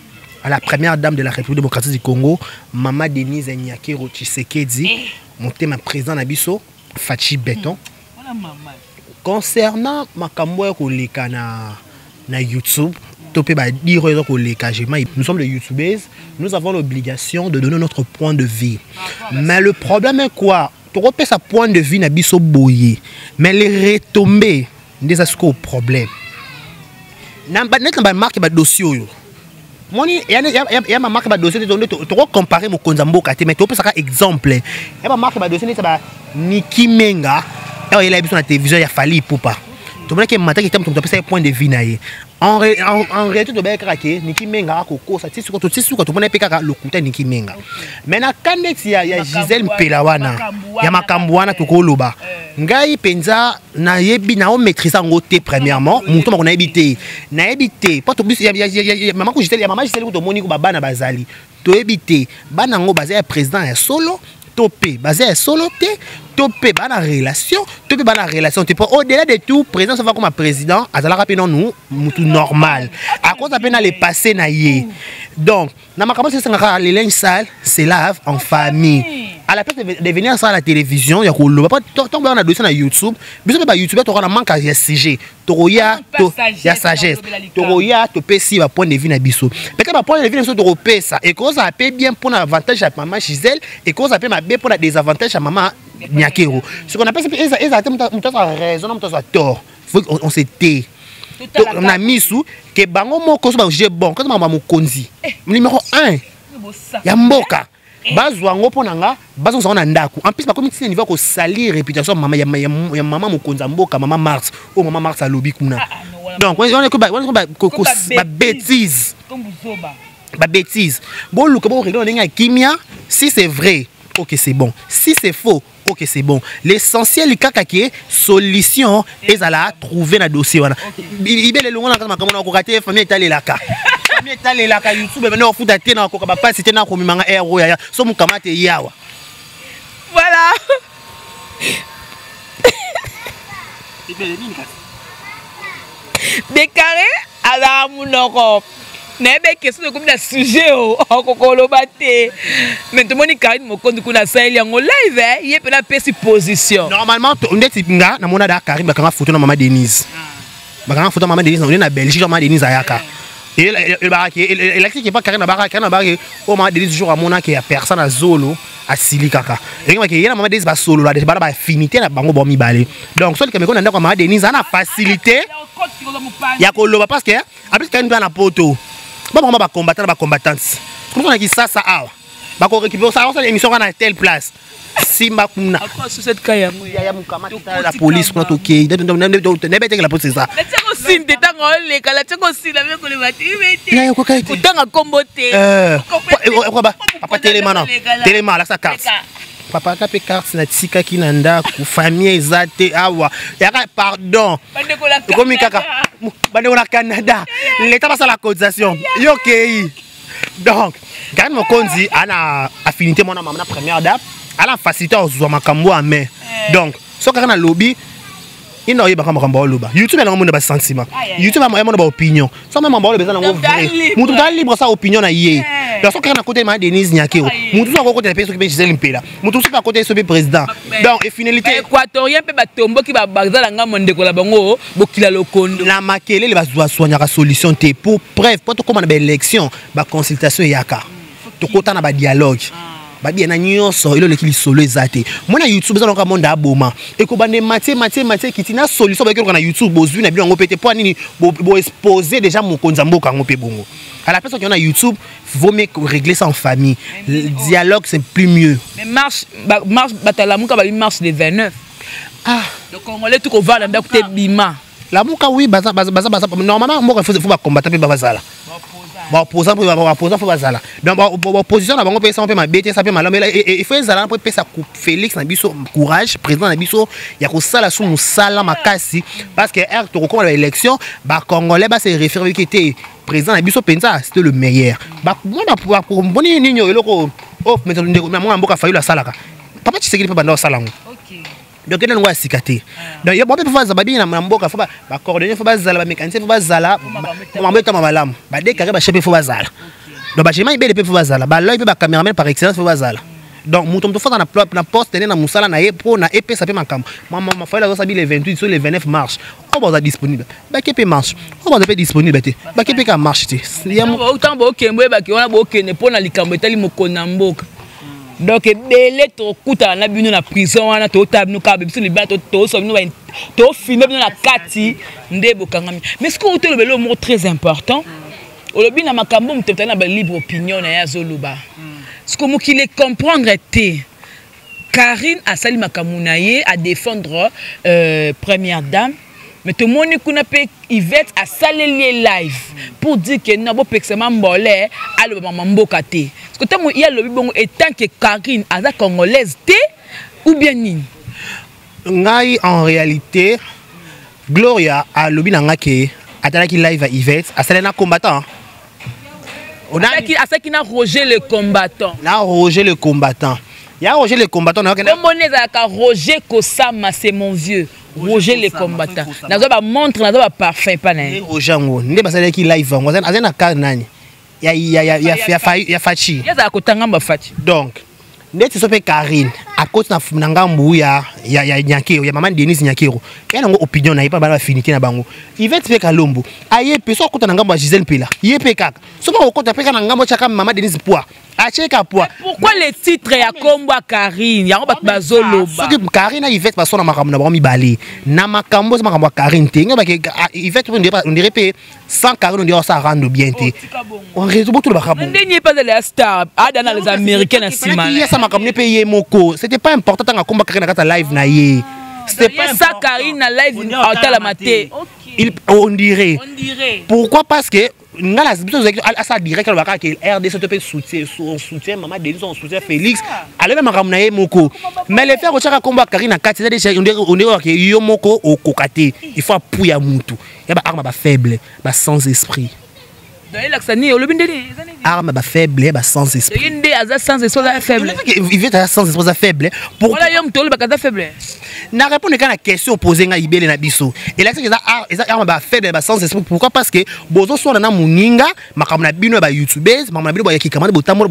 à la première dame de la République démocratique du Congo, Maman Denise Niakero Tshisekedi, monté ma président na biso Fachi Béton. Voilà maman. Concernant makambo ko leka na YouTube, nous sommes les YouTubers, nous avons l'obligation de donner notre point de vue. Mais le problème est quoi? Tu repères sa point de vue na biso boye, mais les retombées des asco problème. Net na marque ba dossier. Moni ya marque ba dossier tu comparer mo konzambo kate mais tu peux ça exemple. Ya marque ba dossier Niki Menga il a besoin de la télévision il a fallu pour pas tu vois que matin qui t'aime un point de vue naïe en réalité de bien craquer Niki Menga koko ça tu sais tout le monde peut le côté Niki Menga maintenant quand il y a Gisèle Pelawana il y a Makambouana to koloba ngai penza na yebi na o maîtriser ngoté premièrement muto makona ebité na ebité pas to bus ya maman ko Gisèle ko moni ko bana bazali to ebité bana ngo bazali président ya solo topé basé solo topé bana relation topé bana relation tu au-delà de tout président ça va comme un président azala rapidement nous tout normal à cause à peine les passer na yé donc na makambo c'est ça les linge sale c'est lave en famille à la place de venir ça à la télévision ya ko loba pas tomber on a dossier na YouTube biso ba YouTube to na manque ya CG toroya to ya sagesse toroya to pesi ba point de vue na biso peut-être ba point de vue na biso to repesa et cause ça peut bien pour avantage à maman Gisèle et cause ça peut bien pour des avantages à maman Nyakero. Ce qu'on appelle c'est raison, tort. On s'est tait. On a mis sous que bango moko so j'ai bon quand maman mokonzi. Numéro 1. Ya mboka. Bazwa ngo ponanga, bazo ça na ndaku. En plus ba comme niveau ko salir réputation maman ya maman mokonza mboka maman Mars. Oh maman Mars a lobby kuna. Donc on est ba bêtise. Ba bêtise. Bon luka bo régler on kimia si c'est vrai. Ok c'est bon. Si c'est faux, ok c'est bon. L'essentiel qui est solution et ça la trouver dans dossier voilà. Il est le long quand on a raté famille étalé la ka. Famille étalé la ka YouTube maintenant on fout tête na ko ba pas c'était na ko mimanga héros ya. So mu kamate yawa. Voilà. Décaré à la mounoko. Nebe question comme un sujet au kokolobaté mais tout le monde Karine Mokonzi kuna saeli yango live il est peut pesi position normalement on est nga na mona da Karine bakanga photo na maman Denise bakanga photo maman Denise on est na Belgique maman Denise ayaka il a qui pas Karine na o maman Denise jour à mona que ya personne à zolo à silikaka et que y a maman Denise ba solo la ba affinité na bango bo mi balé donc soit que me connait maman Denise ana facilité ya koloba parce que après Karine na poto ba combattant ba combattants comme on a dit ça awa ba ko récupérer ça on émission à telle place simba kuna encore sur cette kaya ya mukamata la police kuna toké ne bete que la police c'est ça aussi de tango le kala teko aussi la ko le bati ya ko kai kutanga kombote papa téléma la sa carte papa ka pe carte na tika kinanda ku famille ezate awa ya pardon comme kaka bande on a Canada l'état passe à la cotisation yoké donc Karine Mokonzi ana affinité mon maman na première date ala facilité aux makambo en main donc so kana lobby il n'a pas makambo loba YouTube na monde ba sentiment YouTube na monde ba opinion so même makambo besoin na vrai mutu ta libre sa opinion na yé donc so kana côté ma Denise Nyakero mutu so côté personne qui Gisèle Mpela mutu so côté ce président donc et finalité équatorien pe ba tombo ki ba bazala nga monde ko la bango bokila lokondo la makele le bazwa soigner la solution té pour bref pour to comme na élection ba consultation yaka to kota na ba dialogue ba bien na nyonso ilo lekili solo ezate mona YouTube za longa monde aboma e ko bande maté kitina solution ba ko na YouTube bozwi na bilongo pété pour nini bo exposer déjà mokonza mboka ngo pe bongo à la personne qui on a YouTube vaut mieux régler ça en famille le dialogue c'est plus mieux mais marche batala muka ba marche le 29 le congolais tout ko va dans côté bima la muka oui baza normalement mboka faut ba combattre pe bazala opposant faut bazala donc opposition na bango pe ça on peut ma bête ça peut malama il faut ezala pour pe ça Félix na biso courage président na biso ya ko sala sou musala makasi parce que er to ko la élection ba congolais ba se référer qui était président na biso penza c'était le meilleur ba moi na pour boni ninyo eloko off mais moi mboka fayu la salaka papa tu sais qu'il peut banda salango donc il y a sikate donc il y a beaucoup de fois zababi na mboka faut ba coordonner faut ba zala ba mécanicien faut ba zala ba mbeta malamu ba décarer ba chef faut ba zala donc ba jema ibele faut ba zala ba l'œil ba caméraman par excellence faut ba zala donc mutom to faut na poste na musala na pro na EP ça peut makam maman ma faut la sabi le 28 sur le 29 mars on va disponible ba kepe marche on va pas disponible té ba kepe ka marche té autant ba okembo ba ki on a ba okene po na likambo etali mokona mboka donc belé to kuta na bino na prison wana to tabi no ka biso liba to so bino to filmer bino na kati ndebo kangami mais ce que vous le mot très important au lobi na makambo muteta na ba libre opinion na ya zoluba ce que mo ki le comprendre té Karine a sali makamunaye à défendre première dame. Mais tout le monde qui Yvette a salé live pour dire que n'a pas pexement mbolé à le maman mbokate. Parce que il y a le bon étant que Karine a la congolaise té ou bien ni. Ngai en réalité Gloria a lobby nanga ke atalaki live à Yvette a salé na combattant. On a qui n'a Roger le combattant. Na Roger le combattant. Il y a Roger le combattant. Comme on est à Roger Kosama, c'est mon vieux. Roger le combattant. Nazo ba montre, nazo ba parfait pas né. Roger ngo, ndé ba salé ki live ngo. Azena ka nani. Ya fachi. Ya za kotanga ba fachi. Donc, ndé sope Karine à cause na ngambu ya Nyakero, ya maman Denise Nyakero. Ya ngo opinion na ipa ba affinité na bango. Yvette pe Kalombo. Aye pe so kota na ngambu Gisèle Pela. Yé pe kaka. So ba kota pe na ngambu chaka maman Denise Poa. Pourquoi les titres ya kombo Karine? Ya ba bazolo ba. Karine na Yvette paso na makambo na ba mi balé. Na makambo sa makambo Karine te. Nga ba ke Yvette on dirait pe sans Karine on dirait ça rendre bien te. On résout tout le bakabo. Ndeni pas de la star. Ada na les américains na simana. Ya sa makambo pe ye moko. C'était pas important tant kombo Karine na live na ye. C'était pas ça Karine na live à la maté. On dirait. Pourquoi? Parce que ngala ça direct le baka que RDC te peut soutien maman Denise on soutien Félix alors même ramnaye moko mais les faire ochaka combat Karine kati on dirait que yo moko au kokate il faut appuyer mutu ya ba arme ba faible ba sans esprit arme ba faible ba sans esprit inde aza sans esprit faible il veut être sans esprit faible pour voilà yom tolo ba faible na répondre à la question posée nga ibele na biso et là c'est ça arme ba faible ba sans esprit pourquoi? Parce que bozo so na muninga makamna bino ba youtubers makamna bino ba kikamana botambo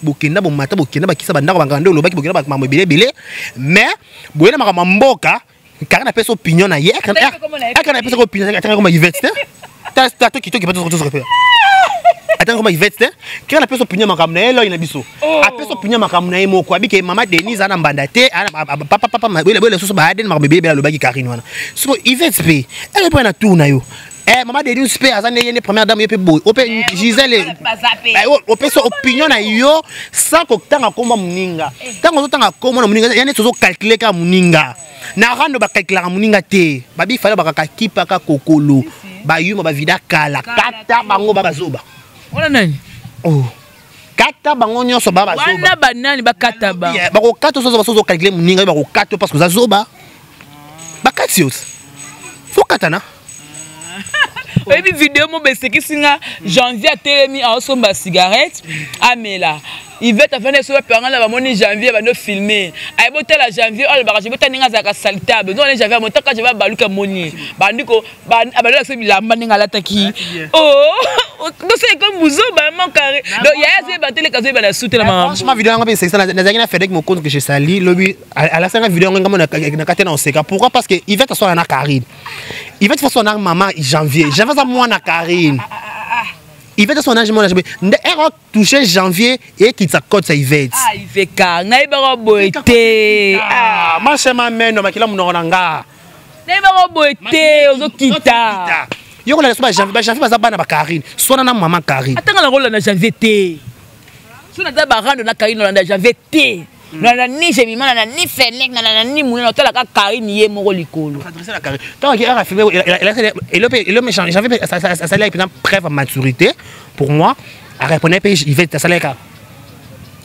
bokenda bomata bokenda ba kisa bandako bangande lobaki bokenda ba mambo belé mais boyena makamna mboka Karine a fait son opinion na hier quand a fait son opinion attends comment Yvette t'as toi qui pas tout se repère. Attends comment Yvette quand a fait son opinion makamna elle ina biso a fait son opinion makamna e moko abi ke maman Denise ana mbandate papa bele so ba aden makamna bele lobaki Karine wana so Yvette pe elle prend na tour na yo maman Denise pe azane yene première dame pe boy ope Gisèle ope so opinion na yo sans ko tanga komba muninga tango tanga komba na muninga yane so calculer ka muninga na rando ba calculer muninga te babi fala ba ka kipa ka kokolo ba yuma ba vida kala kata bango ba bazoba wala nani oh kata bango nyonso ba bazoba wana banani ba kata ba ba ko kata so calculer muninga ba ko kata parce que za zoba ba katios faut katana. Et puis vidéo mo beseki singa janvier a telemi a somba cigarette amela Yvette a fait so pe ngala ba moni janvier ba no filmer ay botela janvier o le ba je bota ninga za ka saltable non les janvier motaka je ba baluka moni bandiko ba abalo se bilamba ninga lataki oh donc c'est comme buzo ba mon carré donc ya se ba tele kazo ba la souter la maman franchement vidéo nga be c'est ça na zaki fait avec mon compte que je sali lobi à la fin vidéo nga mo na katena on seka pourquoi? Parce que Yvette so na Karine Yvette fait son maman janvier j'avais ça moi na Karine Yvette son âge moi na elle touché janvier et qui sa code ça Yvette Yvette ka ngai ba boité ma chema meno makila munoko nanga ngai ba boité ozokita yo la so ba janvier ba bana ba Karine so na maman Karine atanga la rôle na janvier té so na da ba rando na Karine na janvier té na ni jemima na ni Félix na ni mouina tala ka Karine yé moko likolo adresser la Karine tant qu'il a filmé il me change j'avais ça là pendant preuve maturité pour moi à répondre pe Yvette ça là ka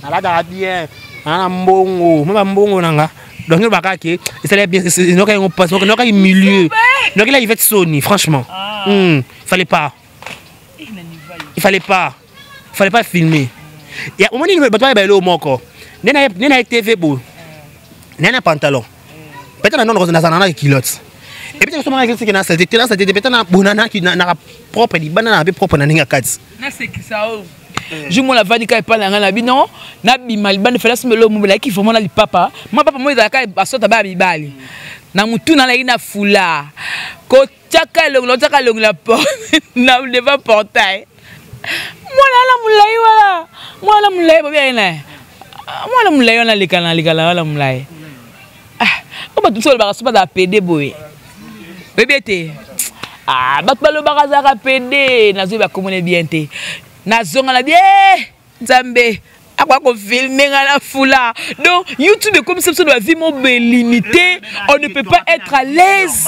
ala da bien ana mbongo mama mbongo nanga donc il va que ça là bien non quand on passe non quand il milieu donc il a Yvette Sony franchement fallait pas filmer et au moment il va ba lo moko nena TV beau nena pantalon peut-être non na kilote et peut-être que ça qui na ça peut-être na bonana qui na propre di banana be propre na ninga kati na c'est qui ça oh je mo la vani ka pa na ngana bino na bimal ban fela smelo mo la ki fomo na li papa moi papa mo za ka basota ba bibali na mutu na la ina fula ko chaka le la porte na devant portail moi la mulai ba bien na moi mulai on a likala wala mulai on va tout seul ba sopa da PD boy bébé té bakbalo ba za ka PD na zo ba commune bien té na zonga na bien nzambe à quoi qu'on filme à la foula. Donc YouTube est comme ça, ça doit vivre limité. On ne peut pas être à l'aise.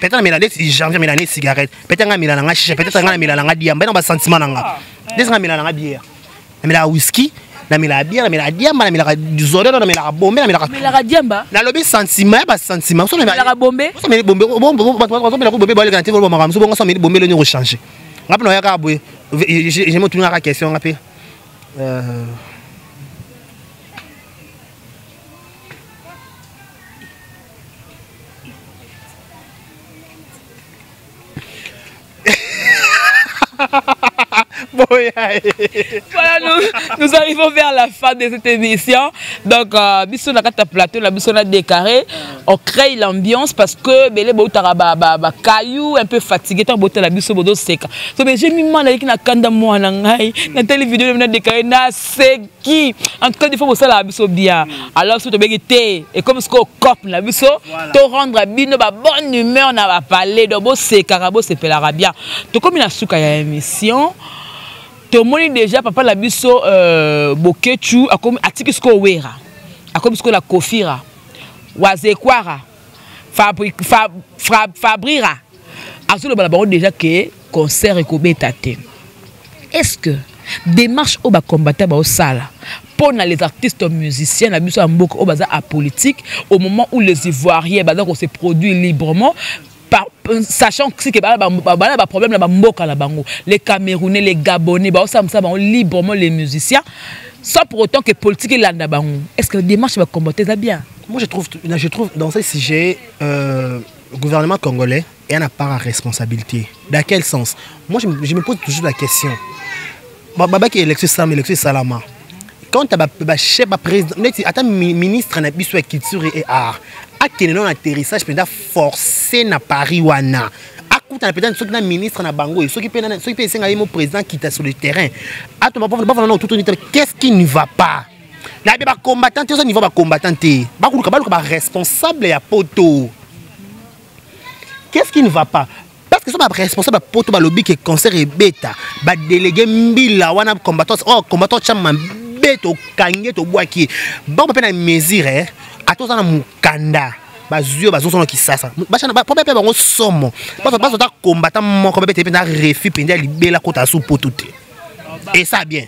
Peut-être cigarette, peut-être whisky, na mila bière, na mila diamba, na mila zoro, na mila bombe, na mila diamba. Na lobi sentiment, ba sentiment. So na mila bombe. So mila bombe, bombe ba le ganté volba makam. So bongo so mila bombe le ni changer. Ngapi na yaka boye. Je me tourne à la question ngapi. Voilà, nous arrivons vers la fin de cette émission. Donc, biso na kata plateau, la biso na décarré, on crée l'ambiance parce que belé bo taraba caillou un peu fatigué tant boté la biso bodo seka. So mais j'ai mis man avec na kanda mo na ngai, na télé vidéo na décaré na seki. En tout cas, il faut bosser la biso bien. Alors si tu béguité et comme ce qu'on cop la biso, te rendre bien ba bonne humeur na ba parler de bo seka bo se pelara bien. To comme na suka ya émission. Tout le monde déjà papa la biso bokechu a comme atiki sko wera a comme sko la kofira wazekwara fabrira azo le balabaro déjà que concert et kobetate. Est-ce que démarche au ba combattre ba au sala pour les artistes musiciens la biso mboka au baza apolitique au moment où les Ivoiriens baza qu'on se produit librement sachant que c'est que problème les Camerounais, les Gabonais, librement les musiciens, sans pour autant que politique est. Est-ce que la démarche va combattre ça bien? Moi je trouve dans ce sujet, le gouvernement congolais est en part à responsabilité. Dans quel sens? Moi je me pose toujours la question. Baba qui est élection Salama. Quand tu as chef président, attends ministre de la culture et art, à quel non atterrissage peut forcer na Paris wana. À coup tu as peut-être ceux qui sont ministre na bango, ceux qui peut essayer mon président qui est sur le terrain. À ton moment qu'est-ce qui ne va pas? Là il y a combattant, tu sais niveau combattant, ba responsable ya poto. Qu'est-ce qui ne va pas? Parce que ce sont responsable poto ba lobby que concert et bêta, ba délégué mbila wana combattant, combattant chama beto kange to boaki ba pe na mesure atoza na mukanda bazio bazoso ki sasa bachana ba pe bango somo ba ta combattant moko be te na refi penda libela kota su potute et ça bien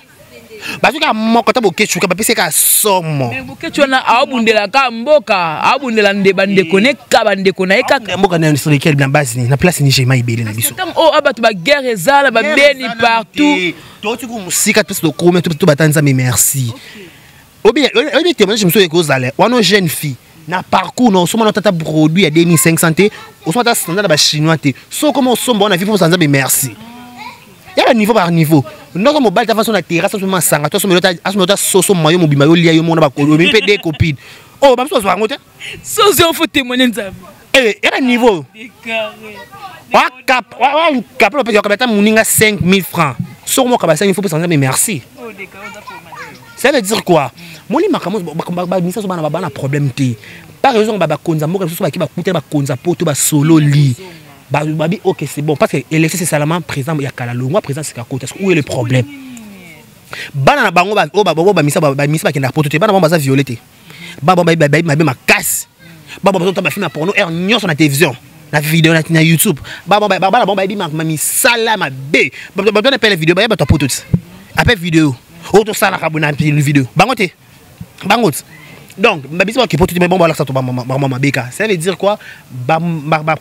bazio ka moko ta bokechu ka ba pese ka somo mais bokechu na abundela ka mboka abundela ndebande koneka bande kona ekaka mboka na sur lequel na base na place ni jema ibele na biso oh abatu ba guerre ezala ba beni partout. Tu musique tout le tout batanza mais merci. Obi témoignage je me souviens que vous allez on jeune fille na parcours non souvent tata produit à 2500 t au soit ta standard ba chinois t so comment so bon na vie pour sanza mais merci. Il y a un niveau par niveau. Notre mobile ta façon na terrasse so sanga to so me ta so mayo mobima yo lia yo mona ba ko mi pe des copines. Oh ba so so ngote. So faut témoigner ça. Eh, il y a un niveau. Wa cap le peut ka muninga 5000 francs. Sur moi, il faut pas s'en dire merci. Ça veut dire quoi? Moi, les macamos, un problème. Par exemple, solo li. Ok, c'est bon. Parce que l'élection, c'est seulement présent. Il y a qu'à la loi, présent, c'est qu'à côté. Où est le problème? Banana bango, misa qui n'a pas tout. Banana bango, violeté. Banana ma casse. Banana bango, film porno, ernion sur la télévision. La vidéo na YouTube. Mami sala ma bé. Ba appelle vidéo ba to tout. Appelle vidéo. Auto sala ka bona vidéo. Bangote. Bangote. Donc, babisa qui pour tout bon ça to maman beka. Ça veut dire quoi? Ba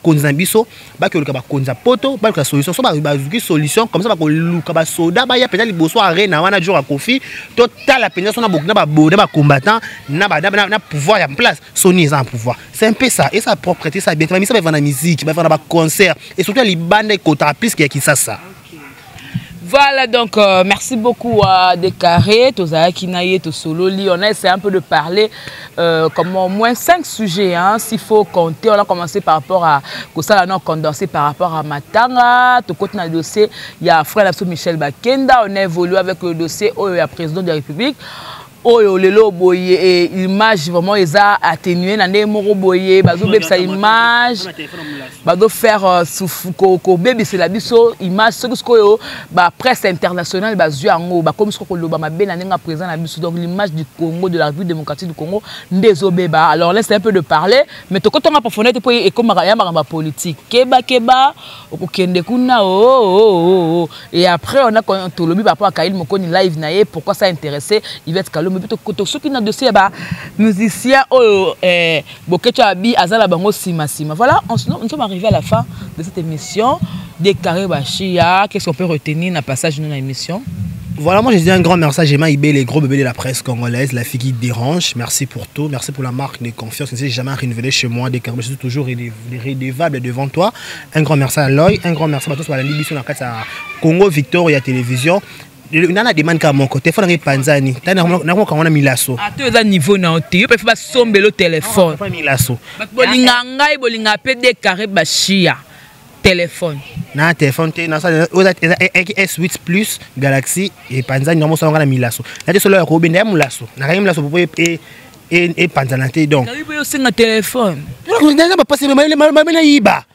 konza biso, ba ke ba konza poto, ba ka solution, so ba solution comme ça ba ko luka ba soda ba ya peut-être liboso arena wana jour à Kofi, total la pénation na bokna ba boda ba combattant, na pouvoir en place, Sony en pouvoir. C'est un peu ça et ça propreté ça bien. Mais ça va vendre la musique, va vendre ba concert et surtout les bandes kota plus qui ça. Voilà, donc merci beaucoup à Décaré, Tozaya Kinaye, Tosololi. On a essayé un peu de parler comme au moins 5 sujets, hein, s'il faut compter. On a commencé par rapport à Kosala, on a condensé par rapport à Matanga. Tout côté dans le dossier, il y a frère Michel Bakenda. On a évolué avec le dossier au président de la République. oyo lelo boye image vraiment eza atténuée na ndé moko boye bazo bebisa image bazo faire ko bebisa la biso image ce que yo ba presse internationale bazu yango ba comme ce ko loba mabe na nga présent na biso donc l'image du Congo de la République démocratique du Congo ndezo beba alors laisse un peu de parler mais to kotonga pa fenêtre po et comme ya ba politique keba okokende kuna et après on a to lobi par rapport à Kaïl Mokoni live na ye pourquoi ça intéressé il va être calme mais plutôt que ceux qui na dossier ba musicien bokecho abi azala bango sima voilà nous sommes arrivés à la fin de cette émission Déclaré Bachia. Qu'est-ce qu'on peut retenir dans le passage de l'émission? Voilà, moi je dis un grand merci à Gemma Ibé, les gros bébés de la presse congolaise, la fille qui dérange. Merci pour tout, merci pour la marque de confiance. Je ne sais jamais renouvelé chez moi, Déclaré, je suis toujours redevable devant toi. Un grand merci à Loy, un grand merci à tous pour la l'émission dans le Congo Victoria Télévision. Il y a des demandes à mon côté, il faut que Panzani. Il y a mis l'assaut. À tous les niveaux, il faut pas somber le téléphone. Il faut mis l'assaut. Déclaré Bachia. Téléphone. Na téléphone S8 Plus Galaxy et Panzani normalement ça on a mis l'assaut. Là c'est là ko benda mu l'assaut. Na ka l'assaut pour et Panzanate donc. Na bibo singa téléphone. Na pas passer na yiba.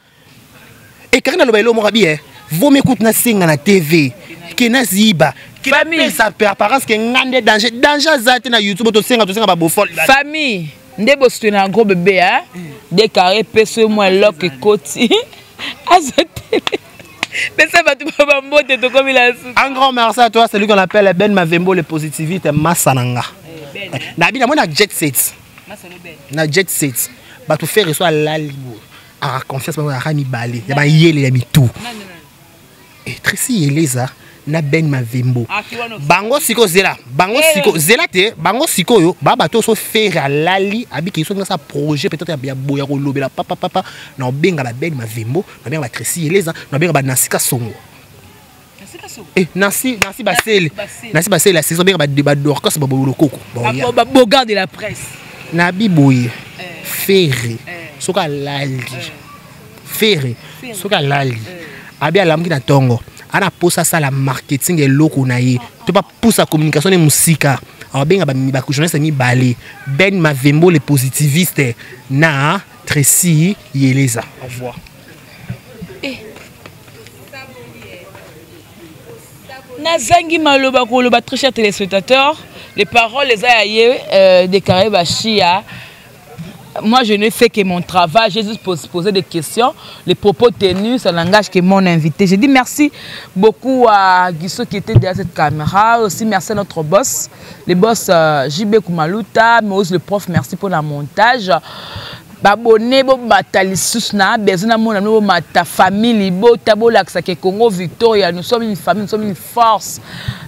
Et quand na lo mo bien, vaut m'écoute na singa na TV. Ke na ziba. Famille ça peut apparence que ngande danger zate na YouTube to singa ba bofol. Famille, ndebo c'est un gros bébé hein. Déclaré pèse moi lock et côté. Un grand merci à toi, celui qu'on appelle Ben Mavembo, le positiviste Massananga. Nabi, moi, na jet set. Na jet set. Bah, tout faire reçoit la libre. À confiance, à Rami Balé. Il y a yele, il y a tout. Et Tracy Eleza. Na Ben Mavembo. Bango siko zela. Bango siko zela te. Bango siko yo. Baba to so faire lali. Abi ki so dans sa projet peut-être ya boya ko lobela papa. Na benga la Ben Mavembo. Na benga ba Tracy Eleza. Na benga ba Nasika Songo. Nasika Songo. Nasi Basel. Nasi Basel la saison benga ba Dorcas ba bolo koko. Ba boga de la presse. Na biboye. Ferré. Soka lali. Ferré. Soka lali. Abi alamki na tongo. Ana posa ça la marketing et loko na ye. Tu pas pousser la communication et musique. Alors bien ba journaliste mi balé. Ben Mavembo les positivistes na Tracy Eleza. Au revoir. Nazangi maloba ko loba très chers téléspectateurs, les paroles les a Déclaré Bachia. Moi, je ne fais que mon travail. J'ai juste posé des questions. Les propos tenus, ça n'engage que mon invité. J'ai dit merci beaucoup à Guisso qui était derrière cette caméra. Aussi, merci à notre boss, le boss JB Koumaluta, mais aussi le prof. Merci pour le montage. Babone bo batali susna besoin mona no mata famille bo tabola que Congo Victoria nous sommes une famille, nous sommes une force.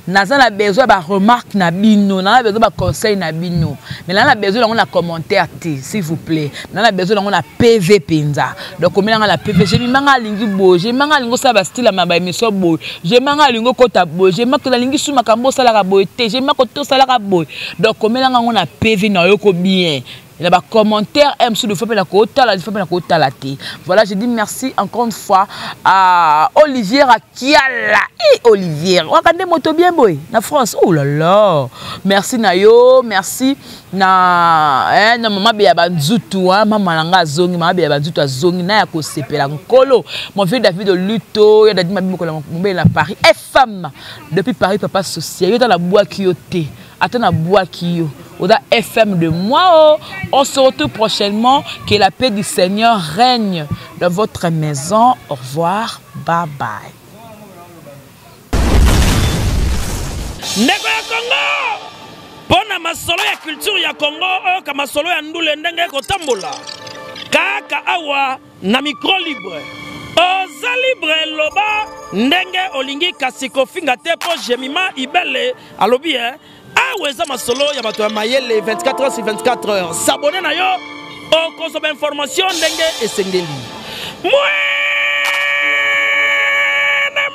Nazana besoin ba remarque na bino, na besoin ba conseil na bino. Mais là on a besoin on a commentaire s'il vous plaît. Là on a besoin on a PV penza. Donc comme on a la PV, j'ai manga lingi bo, j'ai manga lingo ça ba style ma ba émission bo. J'ai manga lingo kota bo, j'ai manga lingi sou makambo sala ka bo té, j'ai manga to sala ka bo. Donc comme on a PV na yoko bien. Il y a des commentaires, voilà, je dis merci encore une fois à Olivier Akiala. Et Olivier, regardez moto bien boy, na France. Oh là là. Merci Nayo, merci na maman be banzutu maman langa zongi, maman be banzutu zongi na yako sepela nkolo. Mon vieux David de Luto, il a dit ma bimoko la Paris. Et femme depuis Paris papa social, il dans la bois kioté. Attends la bois kio. Oda FM de moi. On se retrouve prochainement. Que la paix du Seigneur règne dans votre maison. Au revoir. Bye bye. Ndeko ya Congo. Pona masolo ya culture ya Congo. Ka masolo ya ndule ndenge kotambola. Kaka awa na micro libre. Oza libre loba ndenge olingi kasiko finga te po Jemima Ibele alobi ah ouais ça masolo ya bato ya mayele 24 heures sur 24 heures s'abonner na yo o consomme information ndenge esengeli mwana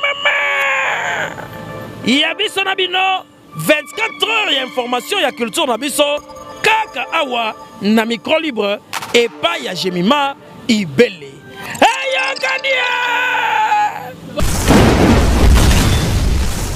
mama ya biso na bino 24 heures ya information ya culture na biso kaka awa na micro libre et pas ya Jemima Ibele. Hey, Yokadia!